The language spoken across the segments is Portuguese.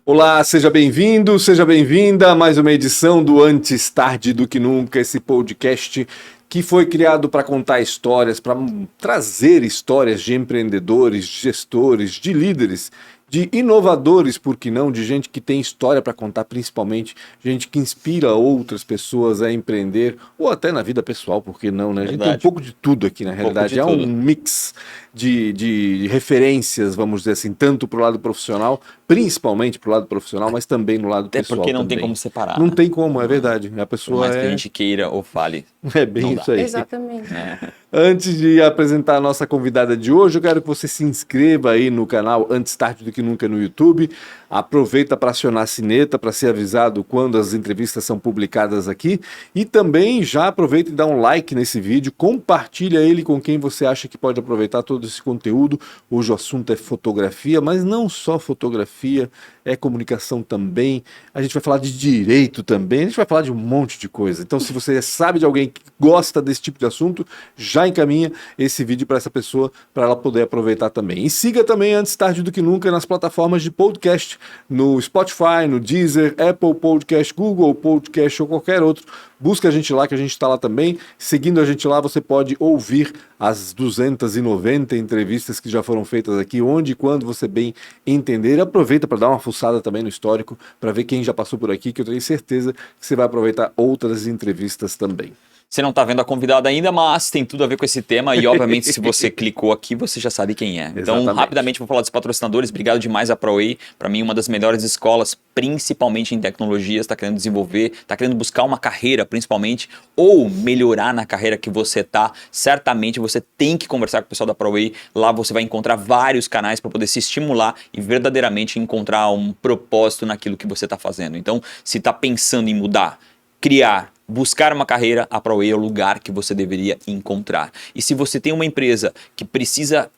Olá, seja bem-vindo, seja bem-vinda a mais uma edição do Antes Tarde do Que Nunca, esse podcast que foi criado para contar histórias, para trazer histórias de empreendedores, de gestores, de líderes, de inovadores, por que não, de gente que tem história para contar, principalmente gente que inspira outras pessoas a empreender, ou até na vida pessoal, por que não, né? A gente tem um pouco de tudo aqui, na realidade, é um mix de referências, vamos dizer assim, tanto para o lado profissional, principalmente para o lado profissional, mas também no lado pessoal. Até porque não também. tem como separar. Não tem como, é verdade. A pessoa Por mais que a gente queira ou fale. É bem isso aí. Exatamente. Antes de apresentar a nossa convidada de hoje, eu quero que você se inscreva aí no canal Antes Tarde do Que Nunca no YouTube. Aproveita para acionar a sineta para ser avisado quando as entrevistas são publicadas aqui. E também já aproveita e dá um like nesse vídeo, compartilha ele com quem você acha que pode aproveitar todo esse conteúdo. Hoje o assunto é fotografia, mas não só fotografia, é comunicação também. A gente vai falar de direito também, a gente vai falar de um monte de coisa. Então, se você sabe de alguém que gosta desse tipo de assunto, já encaminha esse vídeo para essa pessoa, para ela poder aproveitar também. E siga também Antes Tarde do Que Nunca nas plataformas de podcast, no Spotify, no Deezer, Apple Podcast, Google Podcast ou qualquer outro. Busca a gente lá, que a gente está lá também. Seguindo a gente lá, você pode ouvir as 290 entrevistas que já foram feitas aqui, onde e quando você bem entender. Aproveita para dar uma fuçada também no histórico, para ver quem já passou por aqui, que eu tenho certeza que você vai aproveitar outras entrevistas também. Você não está vendo a convidada ainda, mas tem tudo a ver com esse tema e, obviamente, se você clicou aqui, você já sabe quem é. Então, Exatamente. rapidamente, vou falar dos patrocinadores. Obrigado demais à ProWay. Para mim, uma das melhores escolas, principalmente em tecnologias, está querendo desenvolver, está querendo buscar uma carreira, principalmente, ou melhorar na carreira que você está. Certamente, você tem que conversar com o pessoal da ProWay. Lá você vai encontrar vários canais para poder se estimular e verdadeiramente encontrar um propósito naquilo que você está fazendo. Então, se está pensando em mudar, criar, buscar uma carreira, a ProWay é o lugar que você deveria encontrar. E se você tem uma empresa que precisa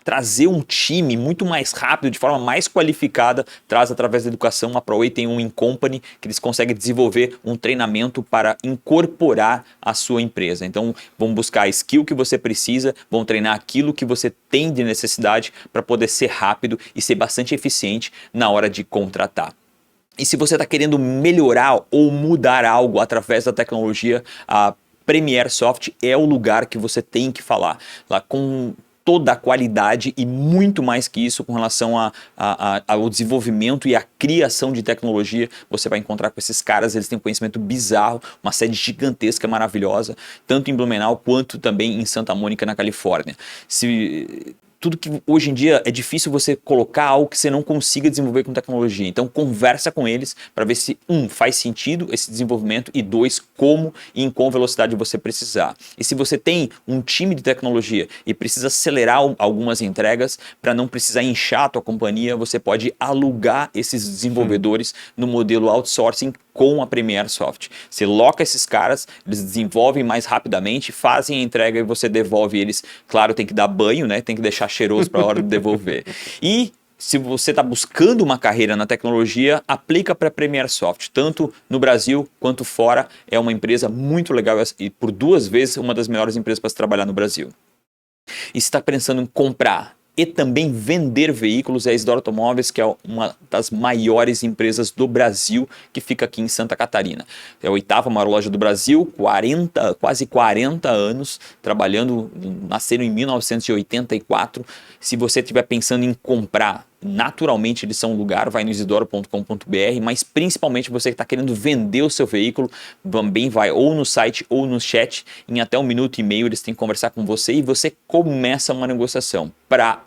trazer um time muito mais rápido, de forma mais qualificada, traz através da educação. A ProWay tem um In-Company que eles conseguem desenvolver um treinamento para incorporar a sua empresa. Então, vão buscar a skill que você precisa, vão treinar aquilo que você tem de necessidade para poder ser rápido e ser bastante eficiente na hora de contratar. E se você está querendo melhorar ou mudar algo através da tecnologia, a Premiere Soft é o lugar que você tem que falar. Lá com toda a qualidade e muito mais que isso com relação ao desenvolvimento e à criação de tecnologia, você vai encontrar com esses caras. Eles têm um conhecimento bizarro, uma sede gigantesca, maravilhosa, tanto em Blumenau quanto também em Santa Mônica, na Califórnia. Tudo que hoje em dia é difícil você colocar algo que você não consiga desenvolver com tecnologia. Então conversa com eles para ver se faz sentido esse desenvolvimento e 2, como e em qual velocidade você precisar. E se você tem um time de tecnologia e precisa acelerar algumas entregas para não precisar inchar a tua companhia, você pode alugar esses desenvolvedores no modelo outsourcing com a Premiere Soft. Você loca esses caras, eles desenvolvem mais rapidamente, fazem a entrega e você devolve eles. Claro, tem que dar banho, né? Tem que deixar cheiroso para a hora de devolver. E se você está buscando uma carreira na tecnologia, aplica para a Premiere Soft. Tanto no Brasil quanto fora, é uma empresa muito legal e por 2 vezes uma das melhores empresas para se trabalhar no Brasil. E se está pensando em comprar e também vender veículos, é a Isidoro Automóveis, que é uma das maiores empresas do Brasil, que fica aqui em Santa Catarina. É a 8ª maior loja do Brasil, quase 40 anos trabalhando, nasceram em 1984. Se você estiver pensando em comprar, naturalmente eles são um lugar, vai no isidoro.com.br, mas principalmente você que está querendo vender o seu veículo, também vai ou no site ou no chat, em até 1 minuto e meio eles têm que conversar com você e você começa uma negociação para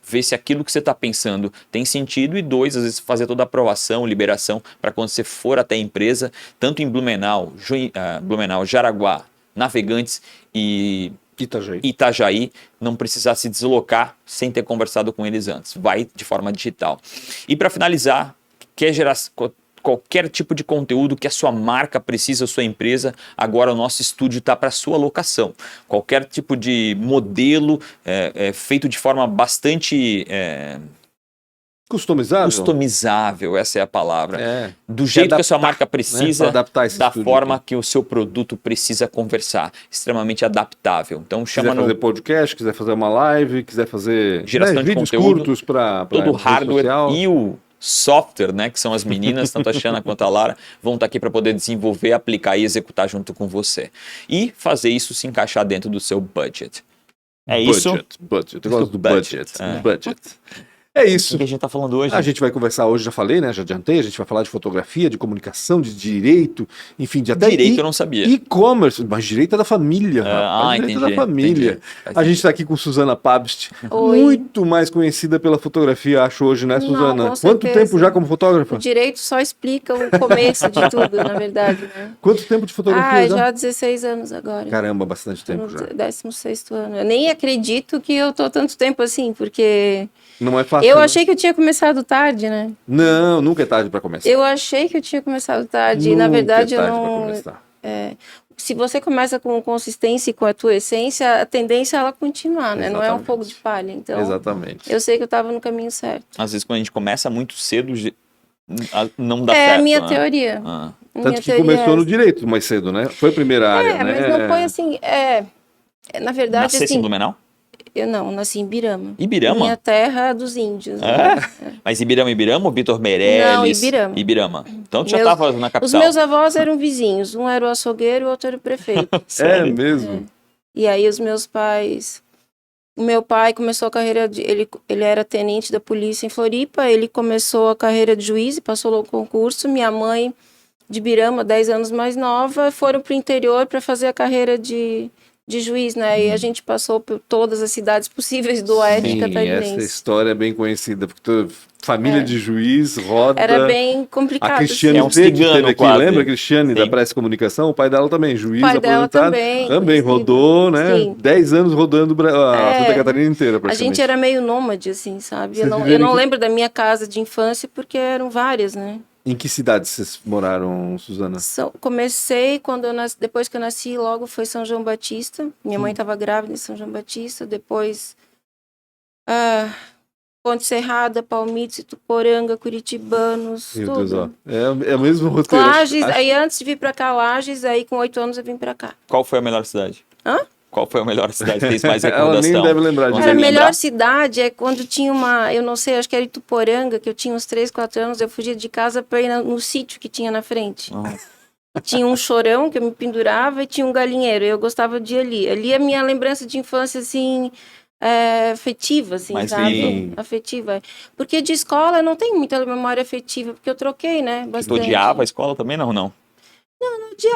ver se aquilo que você está pensando tem sentido e 2, às vezes fazer toda a aprovação, liberação para quando você for até a empresa, tanto em Blumenau, Jaraguá, Navegantes e Itajaí, não precisar se deslocar sem ter conversado com eles antes. Vai de forma digital. E para finalizar, quer gerar qualquer tipo de conteúdo que a sua marca precisa, a sua empresa, agora o nosso estúdio está para sua locação. Qualquer tipo de modelo feito de forma bastante... Customizável, essa é a palavra. Do jeito que a sua marca precisa, da forma que o seu produto precisa conversar. Extremamente adaptável. Então chama quiser fazer podcast, quiser fazer uma live, quiser fazer geração de vídeos conteúdo, curtos para todo o hardware social. E o software, né, que são as meninas, tanto a Shanna quanto a Lara, vão estar aqui para poder desenvolver, aplicar e executar junto com você. E fazer isso se encaixar dentro do seu budget. É isso? Budget. Eu gosto do budget. É. Budget. É isso. O que a gente está falando hoje? A gente vai conversar hoje, já falei, né? Já adiantei, a gente vai falar de fotografia, de comunicação, de direito, enfim, de até Direito eu não sabia. e-commerce, mas direito é da família, rapaz. Direito é da família. Entendi. A gente está aqui com Suzana Pabst, Oi. muito mais conhecida pela fotografia, acho hoje, né, Não, Suzana? com Quanto certeza. tempo já como fotógrafa? O direito só explica o começo de tudo, na verdade, né? Quanto tempo de fotografia Já há 16 anos agora. Caramba, bastante Tô tempo no já. 16º ano. Eu nem acredito que eu tô tanto tempo assim, porque Não é fácil, eu né? achei que eu tinha começado tarde, né? Não, nunca é tarde para começar. Eu achei que eu tinha começado tarde, e na Nunca verdade é eu tarde pra não... começar. Se você começa com consistência e com a tua essência, a tendência é ela continuar, né? Não é um Exatamente. fogo de palha. Então, Exatamente. eu sei que eu estava no caminho certo. Às vezes quando a gente começa muito cedo, não dá certo. É a minha né? teoria. Ah. Tanto Minha que teoria começou é no direito mais cedo, né? Foi a primeira área, né? mas não foi assim. Na verdade, Nascesse em assim, Blumenau? eu não, nasci em Ibirama. Ibirama? Minha terra dos índios. né? É? Mas Ibirama ou Vitor Meirelles? Não, Ibirama. Então tu já Meus- estava na capital. Os meus avós eram vizinhos. Um era o açougueiro e o outro era o prefeito. É Sério? mesmo? E aí os meus pais... O meu pai começou a carreira de... Ele era tenente da polícia em Floripa. Ele começou a carreira de juiz e passou no concurso. Minha mãe, de Ibirama, 10 anos mais nova, foram para o interior para fazer a carreira de juiz, né? E a gente passou por todas as cidades possíveis do oeste Sim, essa catarinense. história é bem conhecida, porque família de juiz roda. Era bem complicado. A Cristiane É um Tete cigano, esteve aqui, quase. lembra a Cristiane da Sim. Prece Comunicação? O pai dela também, juiz O pai dela aposentado. também, Também conhecido. rodou, né? Sim. 10 anos rodando a É. Santa Catarina inteira, A praticamente. gente era meio nômade, assim, sabe? Vocês Eu viveram não em que- lembro da minha casa de infância, porque eram várias, né? Em que cidade vocês moraram, Suzana? Comecei quando depois que eu nasci, logo foi São João Batista. Minha mãe estava grávida em São João Batista. Depois, Ponte Serrada, Palmitos, Ituporanga, Curitibanos, Meu tudo. Deus, ó. É o mesmo roteiro. Lages, Acho- aí antes de vir pra cá, Lages, aí com 8 anos eu vim pra cá. Qual foi a melhor cidade? Hã? Qual foi a melhor cidade que fez mais Ela recordação? nem deve lembrar Consegue disso. Cara, a lembrar? melhor cidade é quando tinha eu não sei, acho que era Ituporanga, que eu tinha uns 3, 4 anos, eu fugia de casa pra ir no sítio que tinha na frente. E tinha um chorão que eu me pendurava e tinha um galinheiro, eu gostava de ir ali. Ali é a minha lembrança de infância, assim, afetiva, assim, Mas sabe? sim. Afetiva. Porque de escola eu não tenho muita memória afetiva, porque eu troquei, né? Tu Bastante. odiava a escola também? Não.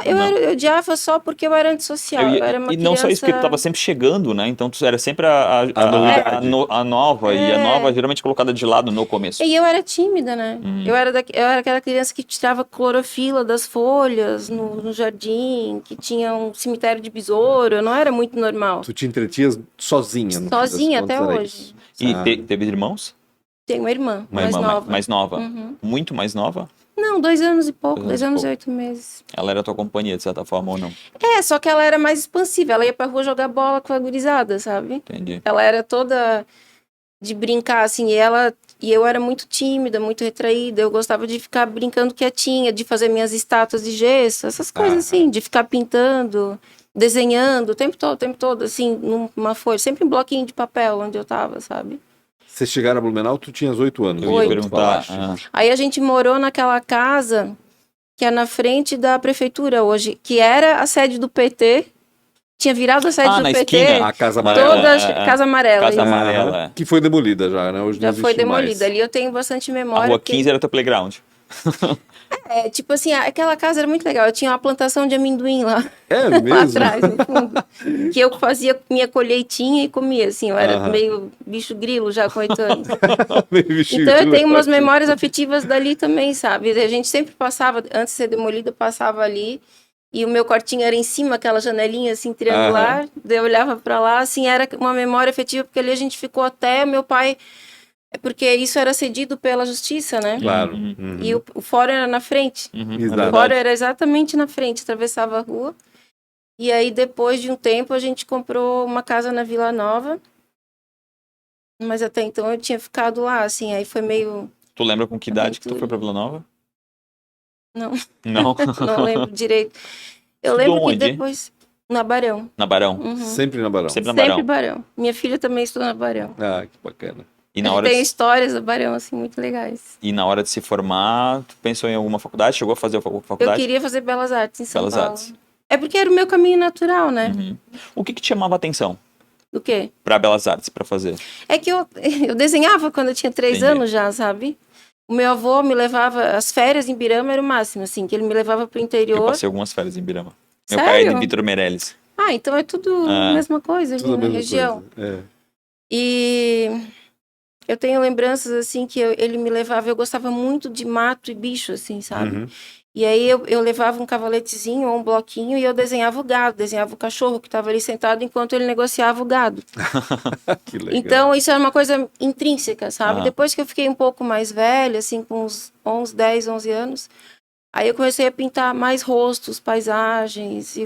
Eu odiava só porque eu era antissocial. Eu era uma E não só isso, porque tu criança- estava sempre chegando, né? Então tu era sempre novidade. a nova. E a nova geralmente colocada de lado no começo. E eu era tímida, né? Uhum. Eu era aquela criança que tirava clorofila das folhas no jardim, que tinha um cemitério de besouro. Eu não era muito normal. Tu te entretias sozinha. no fim das Sozinha contas, até era hoje. isso. E Ah. teve irmãos? Tenho uma irmã Uma mais irmã nova. mais nova. Uhum. Muito mais nova? Não, 2 anos e pouco. 2 anos e pouco. 8 meses. Ela era tua companhia, de certa forma, ou não? Só que ela era mais expansiva. Ela ia pra rua jogar bola com a gurizada, sabe? Entendi. Ela era toda de brincar, assim, e eu era muito tímida, muito retraída, eu gostava de ficar brincando quietinha, de fazer minhas estátuas de gesso, essas coisas assim, de ficar pintando, desenhando, o tempo todo, assim, numa folha, sempre um bloquinho de papel onde eu tava, sabe? Vocês chegaram a Blumenau, tu tinhas 8 anos. Eu quando ia tu perguntar. falaste. Aí a gente morou naquela casa que é na frente da prefeitura hoje, que era a sede do PT, tinha virado a sede do na PT, esquina. A Casa Amarela. toda É. Casa Amarela. Casa isso. Amarela, é. Que foi demolida já, né? Hoje Já não foi existe mais. demolida. Ali eu tenho bastante A memória. rua porque- 15 era teu playground. Tipo assim, aquela casa era muito legal. Eu tinha uma plantação de amendoim lá, É lá mesmo? atrás, no fundo. Que eu fazia minha colheitinha e comia, assim. Eu era Aham. meio bicho grilo já com 8 anos. Meio bichinho, Então eu que tenho umas legal. memórias afetivas dali também, sabe? A gente sempre passava, antes de ser demolida, passava ali. E o meu quartinho era em cima, aquela janelinha assim, triangular. Daí eu olhava pra lá, assim, era uma memória afetiva, porque ali a gente ficou até meu pai... Porque isso era cedido pela justiça, né? Claro. Uhum. Uhum. E o fórum era na frente. Uhum, Exato. é O fórum verdade. era exatamente na frente, atravessava a rua. E aí, depois de um tempo, a gente comprou uma casa na Vila Nova. Mas até então eu tinha ficado lá, assim, aí foi meio... Tu lembra com que idade que tu Aventura. foi pra Vila Nova? Não. Não? Não lembro direito. Eu Estudou lembro que onde? depois... Na Barão. Na Barão. Uhum. Sempre na Barão. Sempre na Sempre Barão. Barão. Minha filha também estudou na Barão. Ah, que bacana. E na hora Tem de, histórias do Barão, assim, muito legais. e na hora de se formar, tu pensou em alguma faculdade? Chegou a fazer a Eu faculdade? queria fazer Belas Artes em São Belas Paulo. Artes. É porque era o meu caminho natural, né? Uhum. O que te chamava a atenção Do quê? para Belas Artes, para fazer? É que eu desenhava quando eu tinha 3 Entendi. anos já, sabe? O meu avô me levava... As férias em Birama era o máximo, assim, que ele me levava pro Eu interior. passei algumas férias em Birama. Meu pai é de Sério? Vitor Meirelles. Ah, então é tudo a Ah. mesma coisa ali Tudo a na mesma região. coisa. E eu tenho lembranças, assim, que ele me levava... Eu gostava muito de mato e bicho, assim, sabe? Uhum. E aí eu levava um cavaletezinho ou um bloquinho e eu desenhava o gado, desenhava o cachorro que estava ali sentado enquanto ele negociava o gado. Que legal. Então, isso era uma coisa intrínseca, sabe? Ah. Depois que eu fiquei um pouco mais velha, assim, com uns 10, 11 anos, aí eu comecei a pintar mais rostos, paisagens, e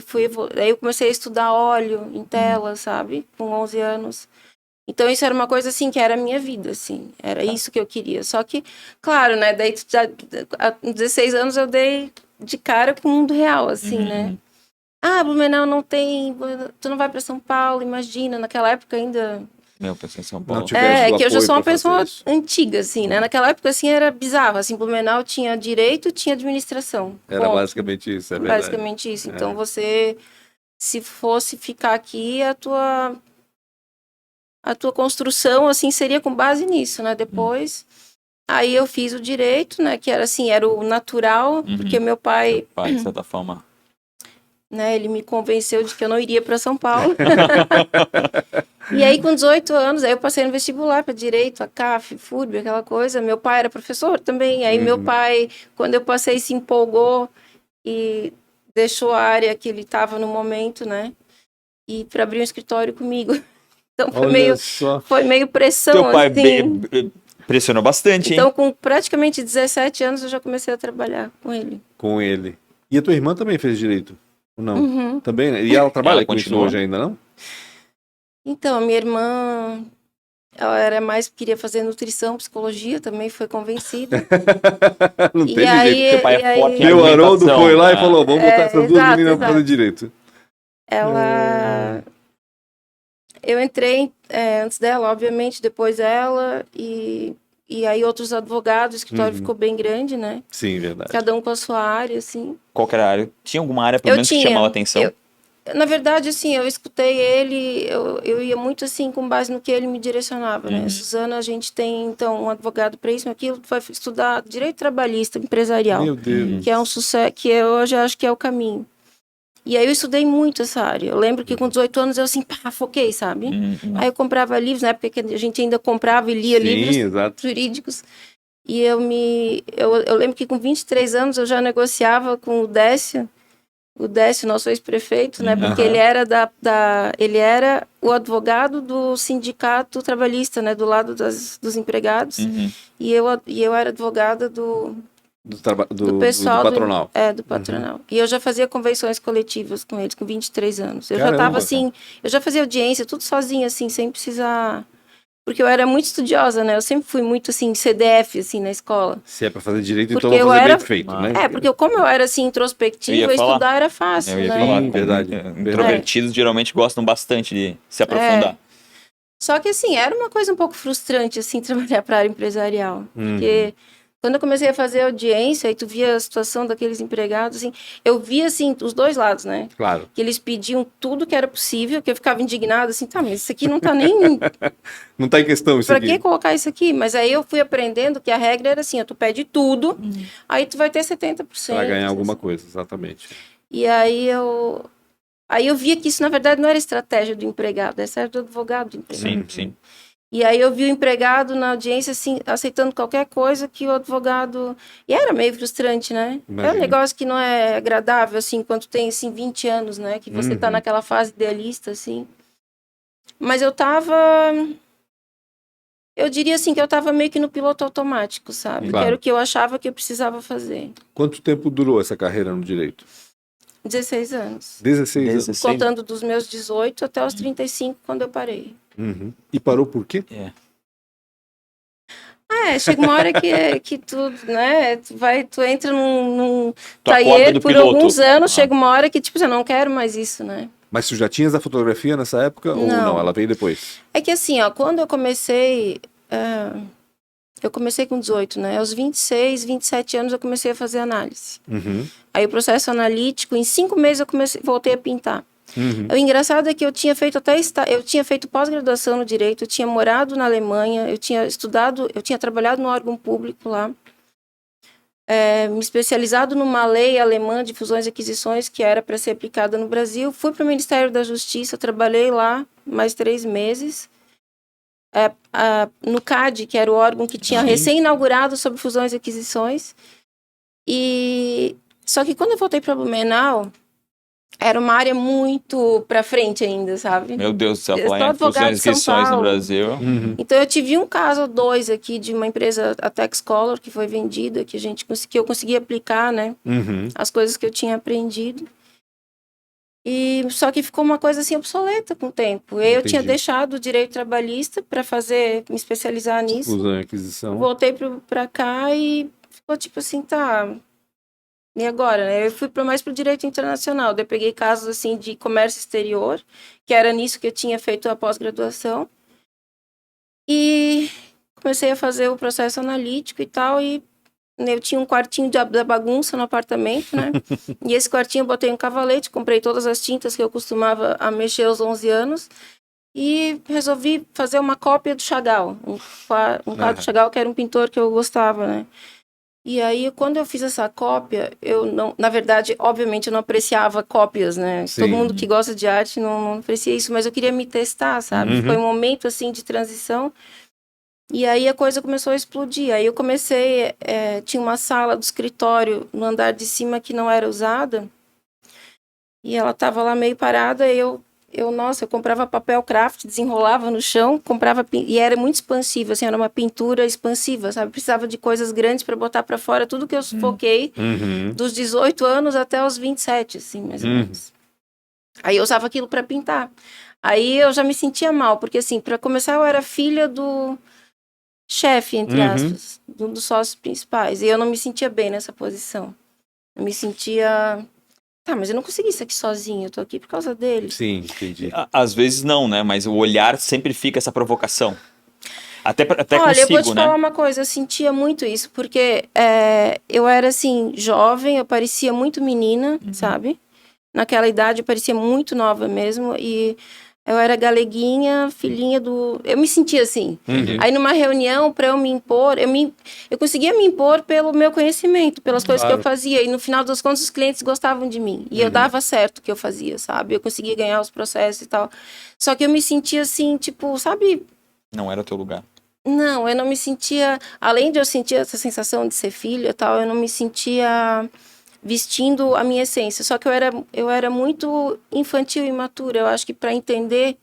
aí eu comecei a estudar óleo em tela, sabe? Com 11 anos. Então, isso era uma coisa, assim, que era a minha vida, assim. Era isso que eu queria. Só que, claro, né? Daí, há 16 anos, eu dei de cara com o mundo real, assim, né? Ah, Blumenau não tem... Tu não vai para São Paulo, imagina. Naquela época ainda... Meu, pensei em São Paulo. Não tivesse o que eu já apoio sou uma pra fazer pessoa isso. antiga, assim, né? Naquela época, assim, era bizarro. Assim, Blumenau tinha direito, tinha administração. Era Ponto. basicamente isso, é verdade. Basicamente isso. É. Então, você... Se fosse ficar aqui, a tua construção, assim, seria com base nisso, né? Depois, aí eu fiz o direito, né? Que era assim, era o natural, porque meu pai, Pai, de certa forma. né? Ele me convenceu de que eu não iria para São Paulo. E aí, com 18 anos, aí eu passei no vestibular para direito, a CAF, FURB, aquela coisa. Meu pai era professor também. Aí meu pai, quando eu passei, se empolgou e deixou a área que ele estava no momento, né? E para abrir um escritório comigo. Então Olha só. foi meio pressão, Teu pai assim. pressionou bastante, Então, hein? com praticamente 17 anos, eu já comecei a trabalhar com ele. Com ele. E a tua irmã também fez direito? Ou não? Uhum. Também, né? E ela trabalha Ela com isso continua? hoje ainda, não? Então, a minha irmã, ela era mais, queria fazer nutrição, psicologia, também foi convencida. Não E teve aí, jeito. Teu pai é forte em Meu Haroldo alimentação. foi lá e Ah. falou, vamos botar essas duas exato, meninas pra fazer exato. direito. Ela... Eu entrei antes dela, obviamente, depois ela, e aí outros advogados, o escritório ficou bem grande, né? Sim, verdade. Cada um com a sua área, assim. Qual que era a área? Tinha alguma área, pelo Eu menos, que tinha. chamava a atenção? Na verdade, assim, eu escutei ele, eu ia muito, assim, com base no que ele me direcionava, né? Suzana, a gente tem, então, um advogado para isso, aquilo, vai estudar direito trabalhista, empresarial, Meu Deus. que é um sucesso, que eu hoje acho que é o caminho. E aí eu estudei muito essa área. Eu lembro que com 18 anos eu, assim, pá, foquei, sabe? Aí eu comprava livros, na época que a gente ainda comprava e lia Sim, livros exato. jurídicos. E eu lembro que com 23 anos eu já negociava com o Décio, nosso ex-prefeito, né? Porque ele era ele era o advogado do sindicato trabalhista, né? Do lado dos empregados. E eu era advogada do pessoal do patronal. do patronal. E eu já fazia convenções coletivas com eles com 23 anos. Eu já Caramba, tava assim, eu já fazia audiência tudo sozinha, assim, sem precisar. Porque eu era muito estudiosa, né? Eu sempre fui muito, assim, CDF, assim, na escola. Se é pra fazer direito, Porque então eu vou fazer era- bem feito, né? Porque como eu era, assim, Eu introspectiva, ia falar. estudar era fácil, Eu ia né? falar. Sim, verdade. Introvertidos geralmente gostam bastante de se aprofundar. Só que, assim, era uma coisa um pouco frustrante, assim, trabalhar para a área empresarial. Porque quando eu comecei a fazer audiência e tu via a situação daqueles empregados, assim, eu via, assim, os dois lados, né? Claro. Que eles pediam tudo que era possível, que eu ficava indignada, assim, tá, mas isso aqui não tá nem... Não tá em questão isso Pra aqui. que colocar isso aqui? Mas aí eu fui aprendendo que a regra era assim, ó, tu pede tudo, aí tu vai ter 70%. Pra ganhar alguma coisa, exatamente. E aí eu via que isso, na verdade, não era estratégia do empregado, essa era do advogado do empregado. Sim, sim. E aí eu vi o empregado na audiência, assim, aceitando qualquer coisa que o advogado... E era meio frustrante, né? É Imagino. um negócio que não é agradável, assim, quando tem, assim, 20 anos, né? Que você tá naquela fase idealista, assim. Mas eu tava... Eu diria, assim, que eu tava meio que no piloto automático, sabe? Claro. Que era o que eu achava que eu precisava fazer. Quanto tempo durou essa carreira no direito? 16 anos. 16 anos. 16. Contando dos meus 18 até os 35, quando eu parei. E parou por quê? Chega uma hora que tu, né, tu entra num Tu acorda taller do por piloto. alguns anos, Ah. chega uma hora que, tipo, você não quero mais isso, né? Mas tu já tinhas a fotografia nessa época ou Não. não? Ela veio depois? É que assim, ó, quando eu comecei, eu comecei com 18, né? Aos 26, 27 anos eu comecei a fazer análise. Aí o processo analítico, em 5 meses eu voltei a pintar. O engraçado é que eu tinha feito pós-graduação no direito, eu tinha morado na Alemanha, eu tinha trabalhado no órgão público lá, me especializado numa lei alemã de fusões e aquisições que era para ser aplicada no Brasil. Fui para o Ministério da Justiça, trabalhei lá mais 3 meses. No CAD, que era o órgão que tinha recém-inaugurado sobre fusões e aquisições. Só que quando eu voltei para Blumenau, era uma área muito para frente ainda, sabe? Meu Deus do céu, falar em fusões e aquisições no Brasil. Então eu tive um caso ou 2 aqui de uma empresa, a Texcolor, que foi vendida, que eu consegui aplicar, né? As coisas que eu tinha aprendido. Só que ficou uma coisa assim obsoleta com o tempo. Eu tinha deixado o direito trabalhista para me especializar nisso. Fusão e aquisição. Voltei para cá e ficou tipo assim, tá. E agora, né? Eu fui mais pro direito internacional. Daí eu peguei casos assim de comércio exterior, que era nisso que eu tinha feito a pós-graduação. E comecei a fazer o processo analítico e tal, e eu tinha um quartinho da bagunça no apartamento, né? E esse quartinho eu botei um cavalete, comprei todas as tintas que eu costumava a mexer aos 11 anos e resolvi fazer uma cópia do Chagall, um quadro do Chagall, que era um pintor que eu gostava, né? E aí, quando eu fiz essa cópia, na verdade, obviamente, eu não apreciava cópias, né? Sim. Todo mundo que gosta de arte não aprecia isso, mas eu queria me testar, sabe? Foi um momento, assim, de transição. E aí a coisa começou a explodir. Aí eu comecei, tinha uma sala do escritório no andar de cima que não era usada. E ela estava lá meio parada, e eu comprava papel craft, desenrolava no chão, e era muito expansiva, assim, era uma pintura expansiva, sabe? Precisava de coisas grandes para botar para fora tudo que eu sufoquei dos 18 anos até os 27, assim, mais ou menos. Aí eu usava aquilo para pintar. Aí eu já me sentia mal, porque assim, para começar eu era filha do chefe, entre aspas, um dos sócios principais, e eu não me sentia bem nessa posição. Eu me sentia... Tá, mas eu não consegui isso aqui sozinho, eu tô aqui por causa dele. Sim, entendi. Às vezes não, né? Mas o olhar sempre fica essa provocação. Até Olha, consigo, eu vou te né? falar uma coisa, eu sentia muito isso, porque eu era, assim, jovem, eu parecia muito menina, sabe? Naquela idade eu parecia muito nova mesmo, e eu era galeguinha, filhinha do... Eu me sentia assim. Aí numa reunião, para eu me impor, eu conseguia me impor pelo meu conhecimento, pelas coisas que eu fazia. E no final das contas, os clientes gostavam de mim. E eu dava certo o que eu fazia, sabe? Eu conseguia ganhar os processos e tal. Só que eu me sentia assim, tipo, sabe... Não era o teu lugar. Não, eu não me sentia... Além de eu sentir essa sensação de ser filha e tal, eu não me sentia... vestindo a minha essência. Só que eu era muito infantil e imatura. Eu acho que para entender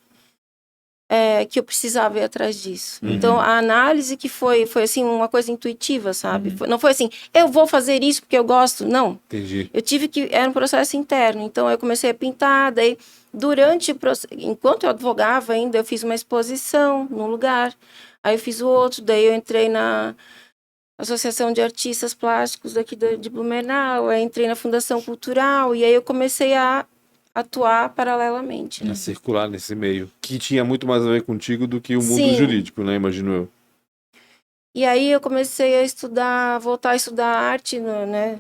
que eu precisava ir atrás disso. Então, a análise que foi assim, uma coisa intuitiva, sabe? Não foi assim, eu vou fazer isso porque eu gosto. Não. Entendi. Eu tive que... Era um processo interno. Então, eu comecei a pintar. Daí, enquanto eu advogava ainda, eu fiz uma exposição num lugar. Aí, eu fiz o outro. Daí, eu entrei na Associação de Artistas Plásticos aqui de Blumenau, aí entrei na Fundação Cultural, e aí eu comecei a atuar paralelamente. A circular nesse meio, que tinha muito mais a ver contigo do que o mundo jurídico, né, imagino eu. E aí eu comecei a voltar a estudar arte, né,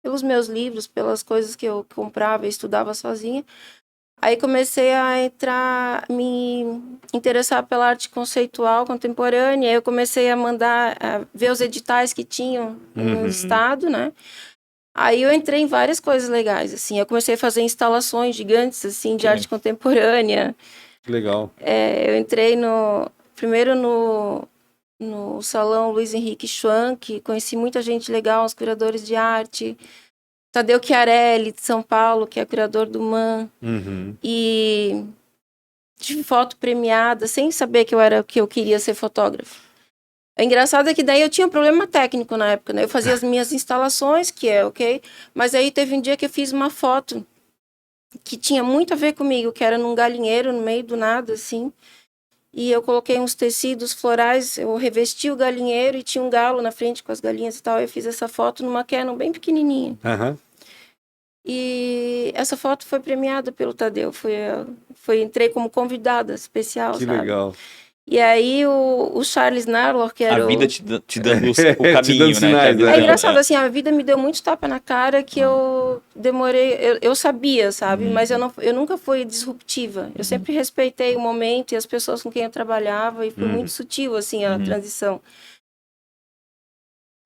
pelos meus livros, pelas coisas que eu comprava e estudava sozinha. Aí comecei a me interessar pela arte conceitual contemporânea. Aí eu comecei a ver os editais que tinham no estado, né? Aí eu entrei em várias coisas legais, assim. Eu comecei a fazer instalações gigantes, assim, de arte contemporânea. Que legal. Eu entrei primeiro no Salão Luiz Henrique Schwanck, conheci muita gente legal, os curadores de arte. Tadeu Chiarelli, de São Paulo, que é curador do MAN. E tive foto premiada, sem saber que eu queria ser fotógrafa. O engraçado é que daí eu tinha um problema técnico na época, né? Eu fazia as minhas instalações, que é ok, mas aí teve um dia que eu fiz uma foto que tinha muito a ver comigo, que era num galinheiro, no meio do nada, assim. E eu coloquei uns tecidos florais, eu revesti o galinheiro e tinha um galo na frente com as galinhas e tal. Eu fiz essa foto numa Canon bem pequenininha. E essa foto foi premiada pelo Tadeu. Entrei como convidada especial, que sabe? Legal. E aí o Charles Narlock, que era A vida te dando o caminho, te dando né? sinais, Que a vida- né? É engraçado, assim, a vida me deu muito tapa na cara que eu demorei... Eu sabia, sabe? Mas eu nunca fui disruptiva. Eu sempre respeitei o momento e as pessoas com quem eu trabalhava e foi muito sutil, assim, a transição.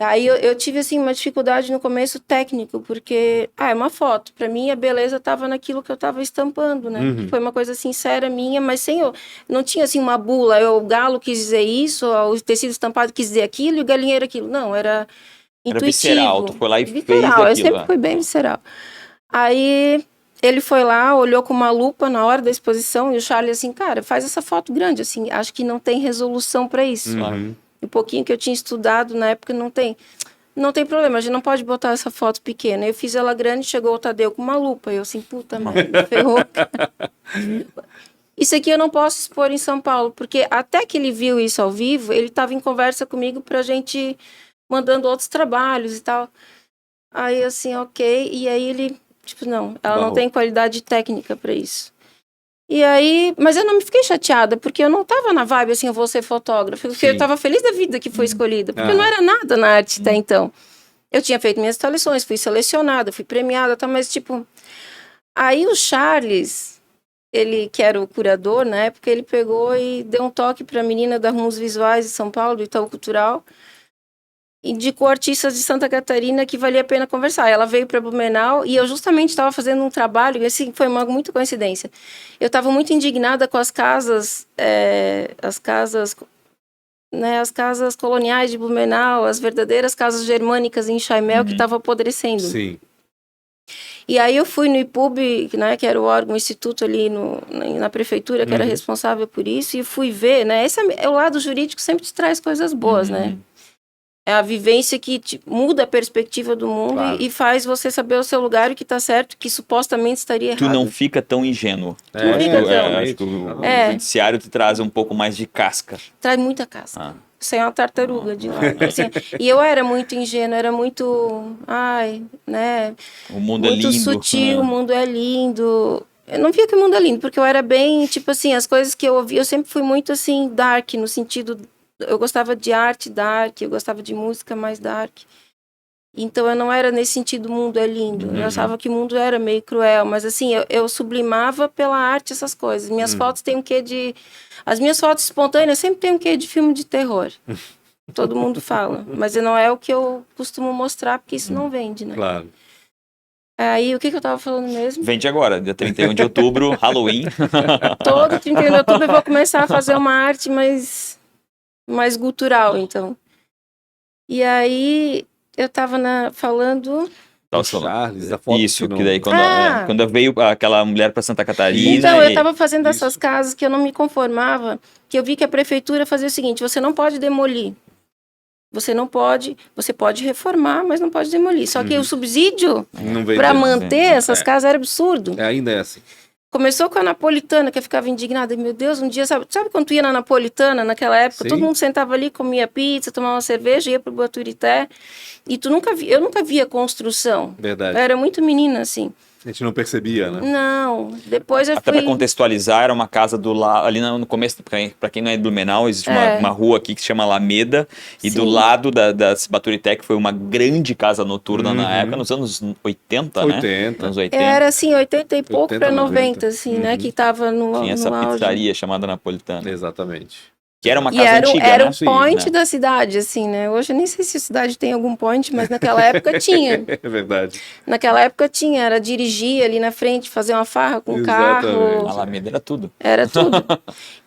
Aí eu tive, assim, uma dificuldade no começo técnico, porque, é uma foto. Para mim, a beleza estava naquilo que eu estava estampando, né? Foi uma coisa sincera minha, mas sem eu... Não tinha, assim, uma bula. O galo quis dizer isso, o tecido estampado quis dizer aquilo e o galinheiro aquilo. Não, era intuitivo. visceral, tu foi lá e fez Visceral, eu aquilo, sempre é. fui bem visceral. Aí ele foi lá, olhou com uma lupa na hora da exposição e o Charlie assim, cara, faz essa foto grande, assim, acho que não tem resolução para isso. Um pouquinho que eu tinha estudado na época não tem problema, a gente não pode botar essa foto pequena. Eu fiz ela grande, chegou o Tadeu com uma lupa, eu assim, puta merda, ferrou. Isso aqui eu não posso expor em São Paulo, porque até que ele viu isso ao vivo, ele estava em conversa comigo pra gente mandando outros trabalhos e tal. Aí assim, ok, e aí ele, tipo, não, ela não tem qualidade técnica pra isso. E aí, mas eu não me fiquei chateada, porque eu não tava na vibe assim, eu vou ser fotógrafa, porque eu tava feliz da vida que foi escolhida, porque eu não era nada na arte até então. Eu tinha feito minhas instalações, fui selecionada, fui premiada, tá, mas tipo... Aí o Charles, ele que era o curador na época, ele pegou e deu um toque pra menina da Rumos Visuais de São Paulo, do Itaú Cultural, indicou artistas de Santa Catarina que valia a pena conversar. Ela veio para Blumenau e eu justamente estava fazendo um trabalho, e assim, foi muita coincidência. Eu estava muito indignada com as casas coloniais de Blumenau, as verdadeiras casas germânicas em Chaimel que estavam apodrecendo. Sim. E aí eu fui no IPUB, né, que era o órgão, o instituto ali na prefeitura, que era responsável por isso, e fui ver, né, esse é o lado jurídico, sempre te traz coisas boas, né? É a vivência que muda a perspectiva do mundo e faz você saber o seu lugar, o que está certo, que supostamente estaria errado. Tu não fica tão ingênuo. Não fica tão. Acho que o judiciário te traz um pouco mais de casca. Traz muita casca. Você é uma tartaruga de lado. Assim, e eu era muito ingênua, era muito... né? O mundo muito é lindo. Muito sutil, o mundo é lindo. Eu não via que o mundo é lindo, porque eu era bem, tipo assim, as coisas que eu ouvia, eu sempre fui muito, assim, dark, no sentido... Eu gostava de arte dark, eu gostava de música mais dark. Então eu não era nesse sentido, o mundo é lindo. Eu achava que o mundo era meio cruel, mas assim, eu sublimava pela arte essas coisas. Minhas fotos têm um quê de... As minhas fotos espontâneas sempre têm um quê de filme de terror. Todo mundo fala. Mas não é o que eu costumo mostrar, porque isso não vende, né? Claro. Aí, o que eu tava falando mesmo? Vende agora, dia 31 de outubro, Halloween. Todo 31 de outubro eu vou começar a fazer uma arte mais gutural, então. E aí, eu tava falando... Charles, a foto Isso, que que daí quando veio aquela mulher para Santa Catarina... Então, eu tava fazendo essas casas que eu não me conformava, que eu vi que a prefeitura fazia o seguinte, você não pode demolir. Você pode reformar, mas não pode demolir. Só que o subsídio para manter essas casas era absurdo. Ainda é assim. Começou com a napolitana, que eu ficava indignada. Meu Deus, um dia, sabe quando tu ia na napolitana, naquela época? Sim. Todo mundo sentava ali, comia pizza, tomava uma cerveja, ia pro Baturité. E eu nunca via construção. Verdade. Eu era muito menina, assim. A gente não percebia, né? Não, depois eu Até para contextualizar, era uma casa do lado, ali no começo, para quem não é de Blumenau, existe uma rua aqui que se chama Alameda, e do lado da Baturité, que foi uma grande casa noturna na época, nos anos 80, né? Anos 80. Era assim, 80 e pouco para 90, assim, né? Que tava no Tinha essa auge. Pizzaria chamada Napolitana. Exatamente. Que era uma casa antiga, era né? o point da cidade, assim, né? Hoje eu nem sei se a cidade tem algum point, mas naquela época tinha. É verdade. Naquela época tinha, era dirigir ali na frente, fazer uma farra com o carro. A Alameda era tudo. Era tudo.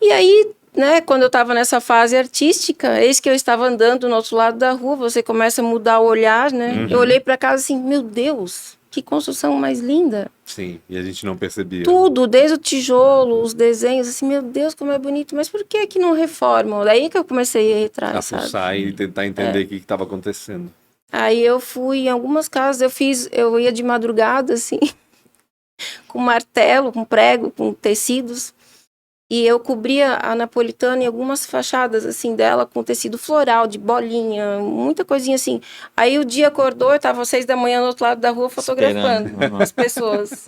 E aí, né, quando eu estava nessa fase artística, eis que eu estava andando no outro lado da rua, você começa a mudar o olhar, né? Eu olhei para casa assim, meu Deus, que construção mais linda. Sim, e a gente não percebia. Tudo, desde o tijolo, os desenhos, assim, meu Deus, como é bonito, mas por que não reformam? Daí que eu comecei a ir atrás, sabe? A fuçar e tentar entender o que estava acontecendo. Aí eu fui em algumas casas, eu ia de madrugada, assim, com martelo, com prego, com tecidos, e eu cobria a napolitana em algumas fachadas, assim, dela, com tecido floral, de bolinha, muita coisinha assim. Aí o dia acordou, eu estava às 6 da manhã no outro lado da rua fotografando as pessoas.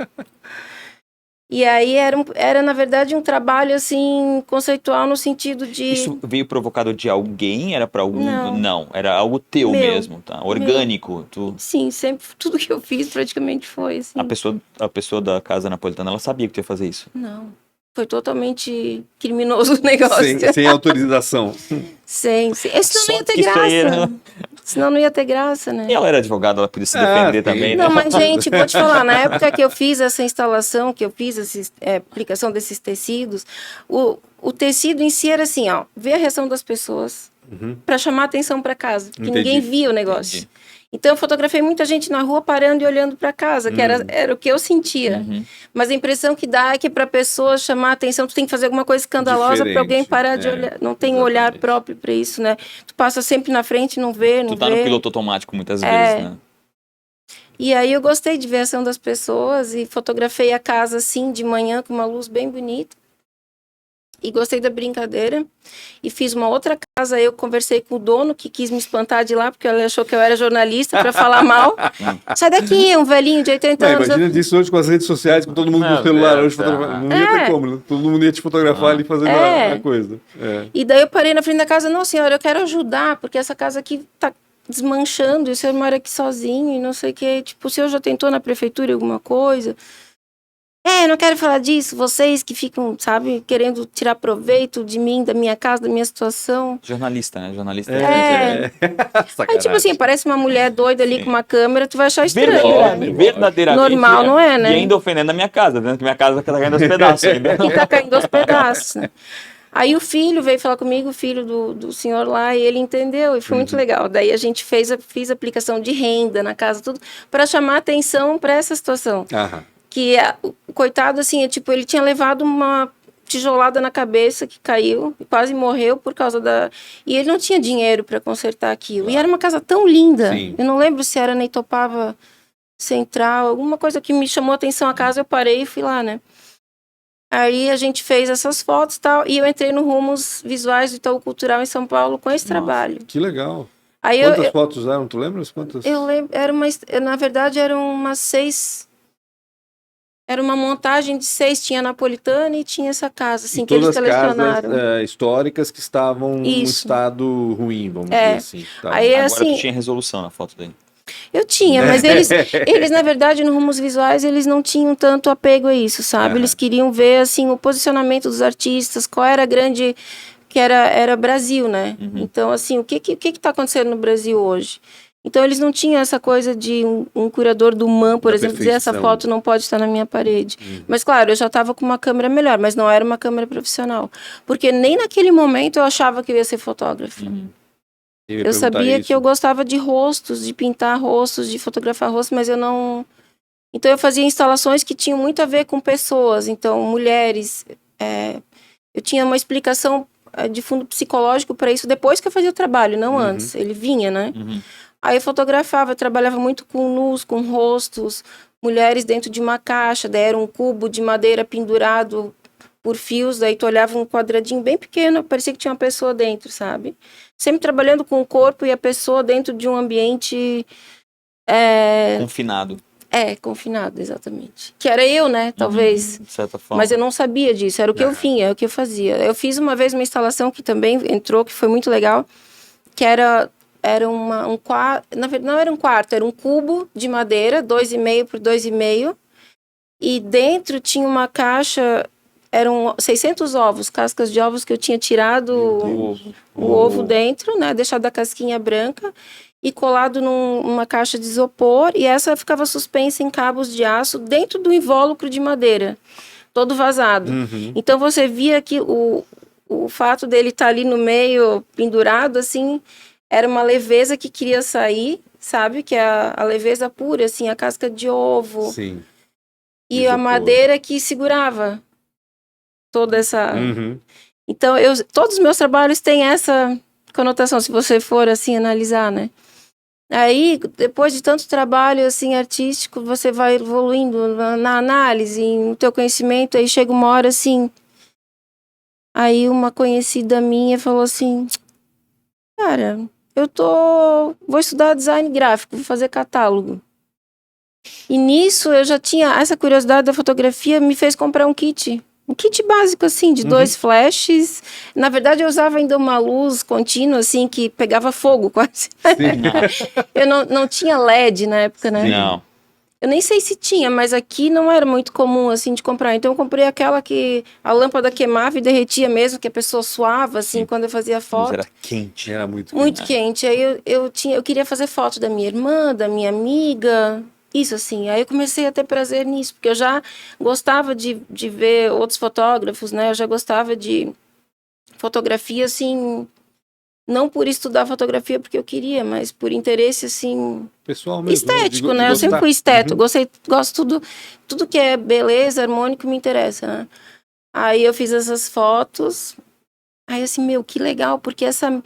E aí era, na verdade, um trabalho, assim, conceitual no sentido de... Isso veio provocado de alguém? Era para algum... Não. Não, era algo teu Meu. mesmo, tá? Orgânico. Tu... Sim, sempre, tudo que eu fiz praticamente foi, assim. A pessoa da Casa Napolitana, ela sabia que tu ia fazer isso. Não. Foi totalmente criminoso o negócio. Sem autorização. Sem. Senão não ia ter Isso aí graça. era- Senão não ia ter graça, né? E ela era advogada, ela podia se Ah, defender sim. também, né? Não, mas, gente, vou te falar, na época que eu fiz essa instalação, que eu fiz essa aplicação desses tecidos, o tecido em si era assim, ó, ver a reação das pessoas para chamar atenção para casa, porque Entendi. ninguém via o negócio. Entendi. Então eu fotografei muita gente na rua parando e olhando para casa, que era o que eu sentia. Mas a impressão que dá é que para a pessoa chamar atenção, tu tem que fazer alguma coisa escandalosa para alguém Diferente, parar de olhar. Não tem um olhar exatamente. próprio para isso, né? Tu passa sempre na frente, não vê, não Tu tá vê. no piloto automático muitas vezes, né? E aí eu gostei de ver a ação das pessoas e fotografei a casa assim de manhã com uma luz bem bonita. E gostei da brincadeira. E fiz uma outra casa, eu conversei com o dono que quis me espantar de lá, porque ele achou que eu era jornalista para falar mal. Sai daqui, um velhinho de 80 Não, anos. imagina disso hoje com as redes sociais, com todo mundo Meu no celular Deus, hoje fotografando. Não ia É. ter como, né? Todo mundo ia te fotografar ali fazendo a coisa. É. E daí eu parei na frente da casa, não, senhora, eu quero ajudar, porque essa casa aqui tá desmanchando, e o senhor mora aqui sozinho, e não sei o que. Tipo, o senhor já tentou na prefeitura alguma coisa? Não quero falar disso, vocês que ficam, sabe, querendo tirar proveito de mim, da minha casa, da minha situação. Jornalista, né? Jornalista. Aí, tipo assim, parece uma mulher doida ali com uma câmera, tu vai achar estranho, né? Verdadeiramente. Normal, não é, né? E ainda ofendendo a minha casa, dizendo que minha casa tá caindo aos pedaços ainda. E tá caindo aos pedaços, né? Aí o filho veio falar comigo, o filho do senhor lá, e ele entendeu, e foi muito legal. Daí a gente fiz aplicação de renda na casa, tudo, para chamar atenção para essa situação. Aham. Que o coitado, assim, tipo, ele tinha levado uma tijolada na cabeça que caiu e quase morreu por causa da... E ele não tinha dinheiro para consertar aquilo. E era uma casa tão linda. Sim. Eu não lembro se era na Itopava Central, alguma coisa que me chamou a atenção a casa, eu parei e fui lá, né? Aí a gente fez essas fotos e tal, e eu entrei no Rumos Visuais do Itaú Cultural em São Paulo com esse trabalho. Que legal. Aí Quantas fotos eram? Tu lembras quantas? eu lembro, na verdade eram umas 6... Era uma montagem de 6, tinha a Napolitana e tinha essa casa, assim, que eles Todas selecionaram. casas históricas que estavam num Isso. estado ruim, vamos dizer assim. Tá. Aí, Agora assim, tu tinha resolução na foto dele. eu tinha, mas eles, na verdade, no Rumos Visuais, eles não tinham tanto apego a isso, sabe? Eles queriam ver, assim, o posicionamento dos artistas, qual era a grande... que era Brasil, né? Então, assim, o que tá acontecendo no Brasil hoje? Então, eles não tinham essa coisa de um curador do MAM, por Da exemplo, dizer essa perfeição. foto não pode estar na minha parede. Mas, claro, eu já estava com uma câmera melhor, mas não era uma câmera profissional. Porque nem naquele momento eu achava que eu ia ser fotógrafa. Eu sabia que eu gostava de rostos, de pintar rostos, de fotografar rostos, mas eu não... Então, eu fazia instalações que tinham muito a ver com pessoas. Então, mulheres... Eu tinha uma explicação de fundo psicológico para isso depois que eu fazia o trabalho, não antes. Ele vinha, né? Aí eu fotografava, eu trabalhava muito com nus, com rostos, mulheres dentro de uma caixa, daí era um cubo de madeira pendurado por fios, daí tu olhava um quadradinho bem pequeno, parecia que tinha uma pessoa dentro, sabe? Sempre trabalhando com o corpo e a pessoa dentro de um ambiente... Confinado. Confinado, exatamente. Que era eu, né? Talvez. De certa forma. Mas eu não sabia disso, era o que eu vinha, era o que eu fazia. Eu fiz uma vez uma instalação que também entrou, que foi muito legal, que era um quarto, na verdade não era um quarto, era um cubo de madeira, 2,5 por 2,5, e dentro tinha uma caixa, eram 600 ovos, cascas de ovos que eu tinha tirado o ovo dentro, né, deixado a casquinha branca, e colado numa caixa de isopor, e essa ficava suspensa em cabos de aço dentro do invólucro de madeira, todo vazado. Então você via que o fato dele estar ali no meio, pendurado, assim, era uma leveza que queria sair, sabe? Que é a leveza pura, assim, a casca de ovo. Sim. E Isopor. a madeira que segurava toda essa... Então, todos os meus trabalhos têm essa conotação, se você for, assim, analisar, né? Aí, depois de tanto trabalho, assim, artístico, você vai evoluindo na análise, no teu conhecimento, aí chega uma hora, assim... Aí uma conhecida minha falou assim... Cara, vou estudar design gráfico, vou fazer catálogo. E nisso eu já tinha, essa curiosidade da fotografia me fez comprar um kit. Um kit básico, assim, de 2 flashes. Na verdade, eu usava ainda uma luz contínua, assim, que pegava fogo quase. Eu não tinha LED na época, né? Não. Eu nem sei se tinha, mas aqui não era muito comum, assim, de comprar. Então, eu comprei aquela que a lâmpada queimava e derretia mesmo, que a pessoa suava, assim, quando eu fazia A luz foto. era quente. Era muito Muito quente. Aí eu queria fazer foto da minha irmã, da minha amiga, isso assim. Aí eu comecei a ter prazer nisso, porque eu já gostava de ver outros fotógrafos, né? Eu já gostava de fotografia, assim, não por estudar fotografia porque eu queria, mas por interesse, assim, pessoal mesmo, estético, de né? Eu sempre gostar. fui estético, gosto tudo que é beleza, harmônico me interessa, né? Aí eu fiz essas fotos, aí assim, meu, que legal, porque essa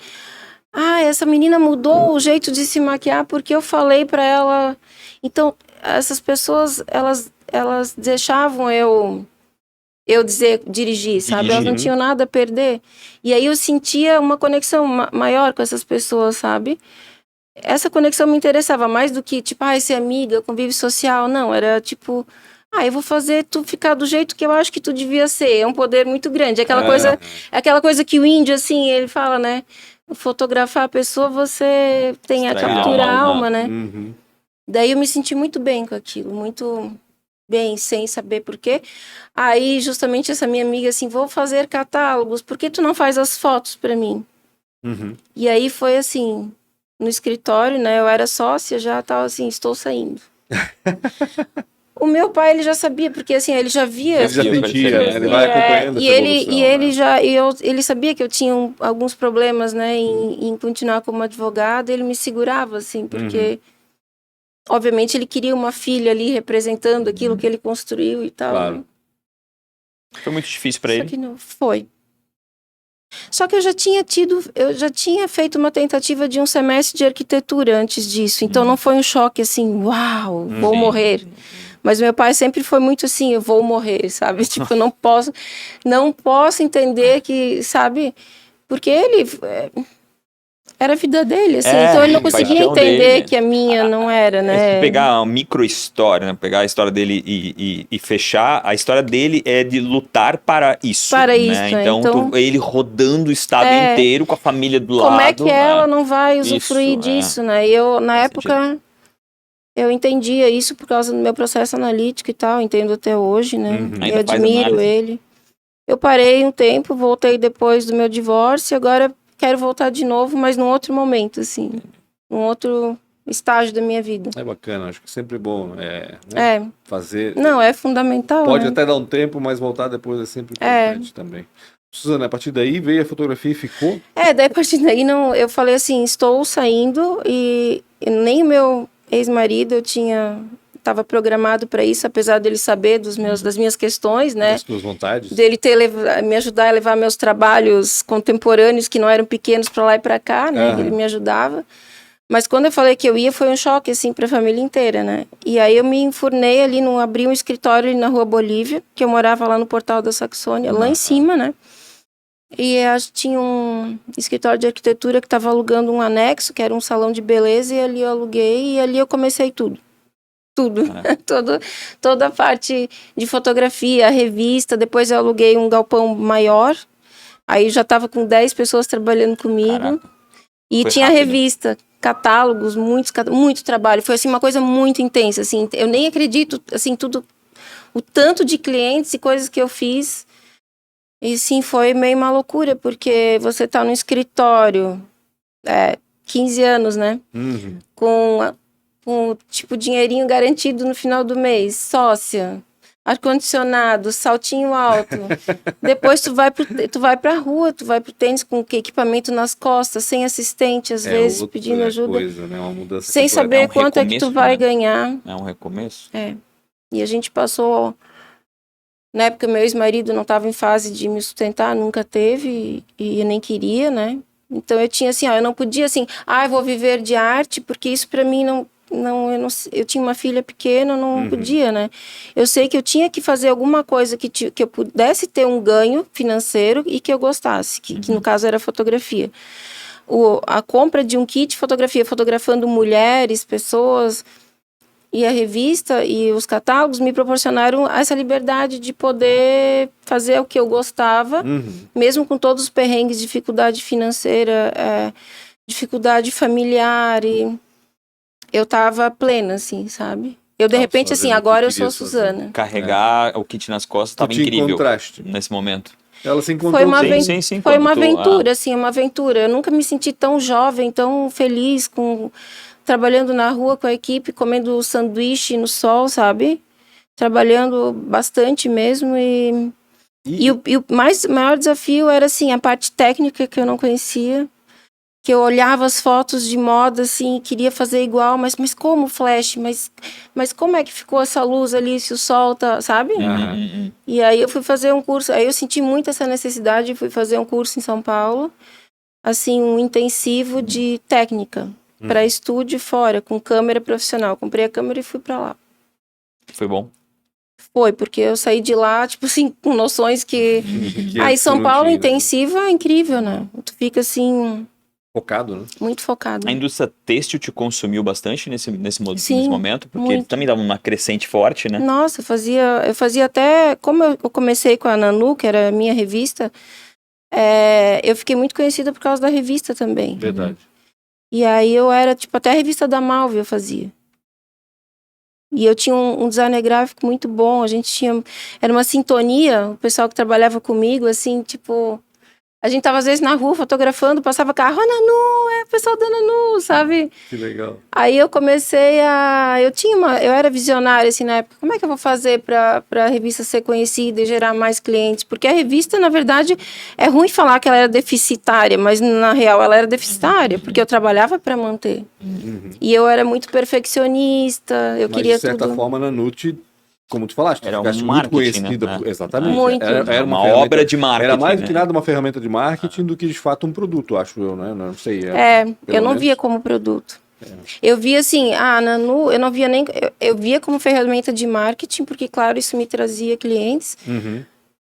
menina mudou o jeito de se maquiar porque eu falei pra ela. Então, essas pessoas, elas deixavam eu dirigir, sabe? Elas não tinham nada a perder. E aí eu sentia uma conexão maior com essas pessoas, sabe? Essa conexão me interessava mais do que, tipo, ser amiga, convívio social. Não, era tipo, eu vou fazer tu ficar do jeito que eu acho que tu devia ser. É um poder muito grande. Aquela coisa que o índio, assim, ele fala, né? Fotografar a pessoa, você tem a Extrair a captura a alma. alma, né? Uhum. Daí eu me senti muito bem com aquilo, muito bem, sem saber por quê. Aí, justamente, essa minha amiga, assim, vou fazer catálogos, por que tu não faz as fotos pra mim? Uhum. E aí foi assim, no escritório, né? Eu era sócia, já tava assim, estou saindo. O meu pai, ele já sabia, porque assim, ele já via... Ele já viu, sentia, né? Ele E, vai acompanhando e essa ele, evolução. e ele né? já, ele sabia que eu tinha alguns problemas, né, em continuar como advogada. Ele me segurava, assim, porque, obviamente, ele queria uma filha ali representando aquilo que ele construiu e tal. Claro. Né? Foi muito difícil pra Só ele. que não foi. Só que eu já tinha feito uma tentativa de um semestre de arquitetura antes disso. Então não foi um choque assim, uau, vou Sim. morrer. Mas meu pai sempre foi muito assim, eu vou morrer, sabe? Tipo, eu não posso entender que, sabe? Porque ele era a vida dele, assim. Então ele não conseguia paixão entender dele. que a minha não era, Se né? pegar uma micro história, né? Pegar a história dele e fechar, a história dele é de lutar para isso. Para né? isso, né? Então, ele rodando o estado É, inteiro com a família do lado. como é que ela né? não vai usufruir Isso, disso, né? E eu, na Faz época, eu entendia isso por causa do meu processo analítico e tal, entendo até hoje, né? Ainda Eu faz admiro análise? ele. Eu parei um tempo, voltei depois do meu divórcio, agora quero voltar de novo, mas num outro momento, assim. Num outro estágio da minha vida. É bacana, acho que sempre bom né? Fazer. Não, é fundamental, Pode né? até dar um tempo, mas voltar depois é sempre importante também. Suzana, a partir daí veio a fotografia e ficou? Daí a partir daí não, eu falei assim, estou saindo e nem o meu ex-marido estava programado para isso, apesar dele saber das minhas questões, né? Das tuas vontades? Dele me ajudar a levar meus trabalhos contemporâneos que não eram pequenos para lá e para cá, né? Ele me ajudava. Mas quando eu falei que eu ia, foi um choque, assim, para a família inteira, né? E aí eu me enfurnei ali, abri um escritório ali na Rua Bolívia, que eu morava lá no Portal da Saxônia, lá em cima, né? E tinha um escritório de arquitetura que estava alugando um anexo, que era um salão de beleza, e ali eu aluguei, e ali eu comecei tudo. Tudo. Toda a parte de fotografia, a revista. Depois eu aluguei um galpão maior, aí já estava com 10 pessoas trabalhando comigo. Caraca. E Foi tinha rápido. revista, catálogos, muito trabalho. Foi assim uma coisa muito intensa, assim. Eu nem acredito, assim, tudo, o tanto de clientes e coisas que eu fiz. E sim, foi meio uma loucura, porque você tá no escritório, 15 anos, né? Com tipo dinheirinho garantido no final do mês, sócia, ar-condicionado, saltinho alto. Depois tu vai pra rua, tu vai pro tênis com equipamento nas costas, sem assistente, às vezes, pedindo ajuda. Coisa, né? Uma mudança Sem completa. saber um quanto é que tu recomeço, vai né? ganhar. É um recomeço. E a gente passou... Na época, meu ex-marido não estava em fase de me sustentar, nunca teve, e eu nem queria, né? Então, eu tinha assim, eu não podia assim, eu vou viver de arte, porque isso para mim eu tinha uma filha pequena, eu não podia, né? Eu sei que eu tinha que fazer alguma coisa que eu pudesse ter um ganho financeiro e que eu gostasse, que no caso era fotografia. A compra de um kit de fotografia, fotografando mulheres, pessoas... e a revista e os catálogos me proporcionaram essa liberdade de poder fazer o que eu gostava, mesmo com todos os perrengues, dificuldade financeira, dificuldade familiar, e eu tava plena, assim, sabe? Eu, de repente, assim, agora eu sou a Suzana. Carregar o kit nas costas estava incrível encontraste nesse momento. Ela se encontrou. Foi uma, foi uma quando aventura, assim, uma aventura. Eu nunca me senti tão jovem, tão feliz, trabalhando na rua com a equipe, comendo sanduíche no sol, sabe? Trabalhando bastante mesmo. E o maior desafio era, assim, a parte técnica que eu não conhecia. Que eu olhava as fotos de moda, assim, queria fazer igual, mas como flash? Mas como é que ficou essa luz ali, se o sol tá, sabe? E aí eu fui fazer um curso, aí eu senti muito essa necessidade, fui fazer um curso em São Paulo, assim, um intensivo de técnica, para estúdio fora, com câmera profissional. Comprei a câmera e fui para lá. Foi bom? Foi, porque eu saí de lá, tipo assim, com noções que... Aí São Paulo intensiva é incrível, né? Tu fica assim... Focado, né? Muito focado. A indústria têxtil te consumiu bastante nesse Sim, momento? Porque muito. também dava uma crescente forte, né? Nossa, eu fazia até... Como eu comecei com a Nanu, que era a minha revista, eu fiquei muito conhecida por causa da revista também. Verdade. E aí eu era, tipo, até a revista da Malve eu fazia. E eu tinha um designer gráfico muito bom, a gente tinha... Era uma sintonia, o pessoal que trabalhava comigo, assim, tipo... A gente tava às vezes na rua fotografando, passava carro, Nanu, o pessoal da Nanu, sabe? Que legal. Aí eu comecei eu era visionária assim na época, como é que eu vou fazer para a revista ser conhecida e gerar mais clientes? Porque a revista, na verdade, é ruim falar que ela era deficitária, mas na real ela era deficitária, porque eu trabalhava para manter. E eu era muito perfeccionista, eu queria tudo. De certa forma, na Nute, como tu falaste, era muito marketing, conhecida. né? Exatamente. Muito. Era uma obra de marketing. Era mais do que nada uma ferramenta de marketing do que, de fato, um produto, acho eu, né? Não sei. Eu não via como produto. Eu via assim, a Nanu, eu não via nem... Eu via como ferramenta de marketing, porque, claro, isso me trazia clientes.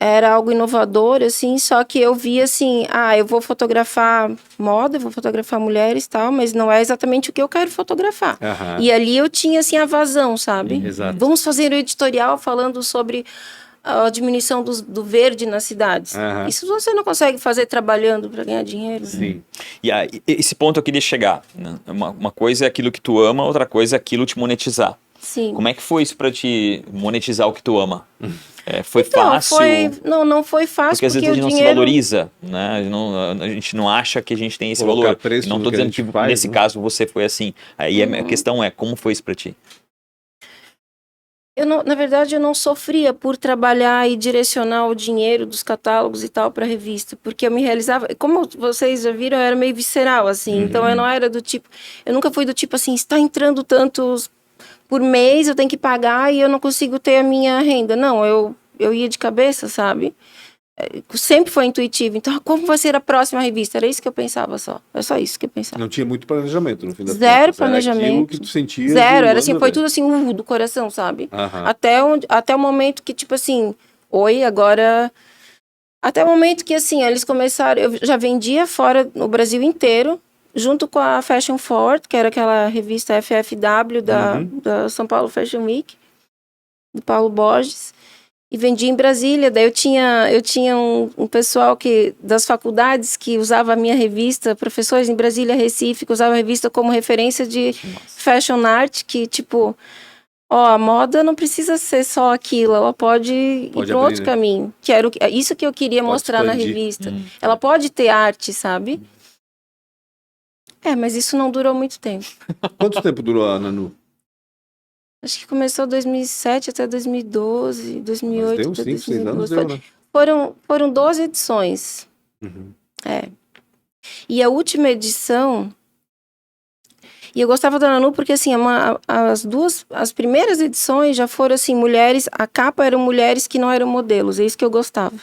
Era algo inovador, assim, só que eu via assim, eu vou fotografar moda, vou fotografar mulheres e tal, mas não é exatamente o que eu quero fotografar. E ali eu tinha, assim, a vazão, sabe? Exato. Vamos fazer um editorial falando sobre a diminuição do verde nas cidades. Isso você não consegue fazer trabalhando para ganhar dinheiro. Sim. E aí, esse ponto eu queria chegar. Né? Uma coisa é aquilo que tu ama, outra coisa é aquilo te monetizar. Sim. Como é que foi isso para te monetizar o que tu ama? Foi então, fácil? Não foi fácil. Porque às vezes a gente não se valoriza, né? A gente não acha que a gente tem esse valor. Não estou dizendo que nesse caso você foi assim. Aí a questão é, como foi isso para ti? Na verdade, eu não sofria por trabalhar e direcionar o dinheiro dos catálogos e tal para a revista, porque eu me realizava, como vocês já viram, eu era meio visceral, assim, então eu não era do tipo, eu nunca fui do tipo assim, está entrando tantos por mês, eu tenho que pagar e eu não consigo ter a minha renda. Não, eu ia de cabeça, sabe? Sempre foi intuitivo. Então, como vai ser a próxima revista? Era isso que eu pensava só. É só isso que eu pensava. Não tinha muito planejamento, no fim das Zero contas. planejamento. Era aquilo que tu sentia. Zero. Era assim, foi tudo assim, do coração, sabe? Até o momento que, tipo assim, agora... Até o momento que, assim, eles começaram... Eu já vendia fora, no Brasil inteiro, junto com a Fashion Forward, que era aquela revista FFW da São Paulo Fashion Week, do Paulo Borges. E vendia em Brasília. Daí eu tinha um pessoal das faculdades que usava a minha revista, professores em Brasília, Recife, que usava a revista como referência de fashion art, que tipo, a moda não precisa ser só aquilo, ela pode ir para outro caminho. Que era isso que eu queria mostrar na revista. Ela pode ter arte, sabe? Mas isso não durou muito tempo. Quanto tempo durou a Nanu? Acho que começou 2007 até 2012, 2008 deu até 5, 6 anos, 2012. né? Foram 12 edições. E a última edição... E eu gostava da Nanu porque, assim, as primeiras edições já foram, assim, mulheres... A capa eram mulheres que não eram modelos, é isso que eu gostava.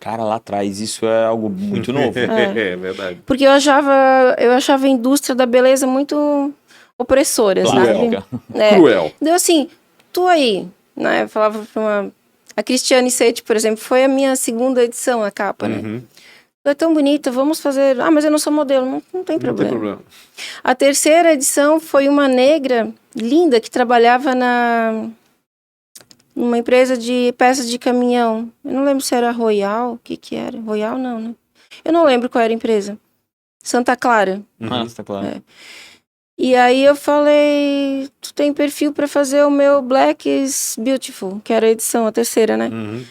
Cara, lá atrás, isso é algo muito novo. É verdade. Porque eu achava a indústria da beleza muito... opressora, sabe? Cruel. Deu assim, tu aí, né? Eu falava pra a Cristiane Setti, por exemplo, foi a minha segunda edição, a capa, né? Tu é tão bonita, vamos fazer... Ah, mas eu não sou modelo. Não tem Não problema. tem problema. A terceira edição foi uma negra linda que trabalhava numa empresa de peças de caminhão. Eu não lembro se era Royal, o que era. Royal não, né? Eu não lembro qual era a empresa. Santa Clara. Tá claro. É. E aí eu falei, tu tem perfil para fazer o meu Black is Beautiful, que era a edição, a terceira, né? Uhum.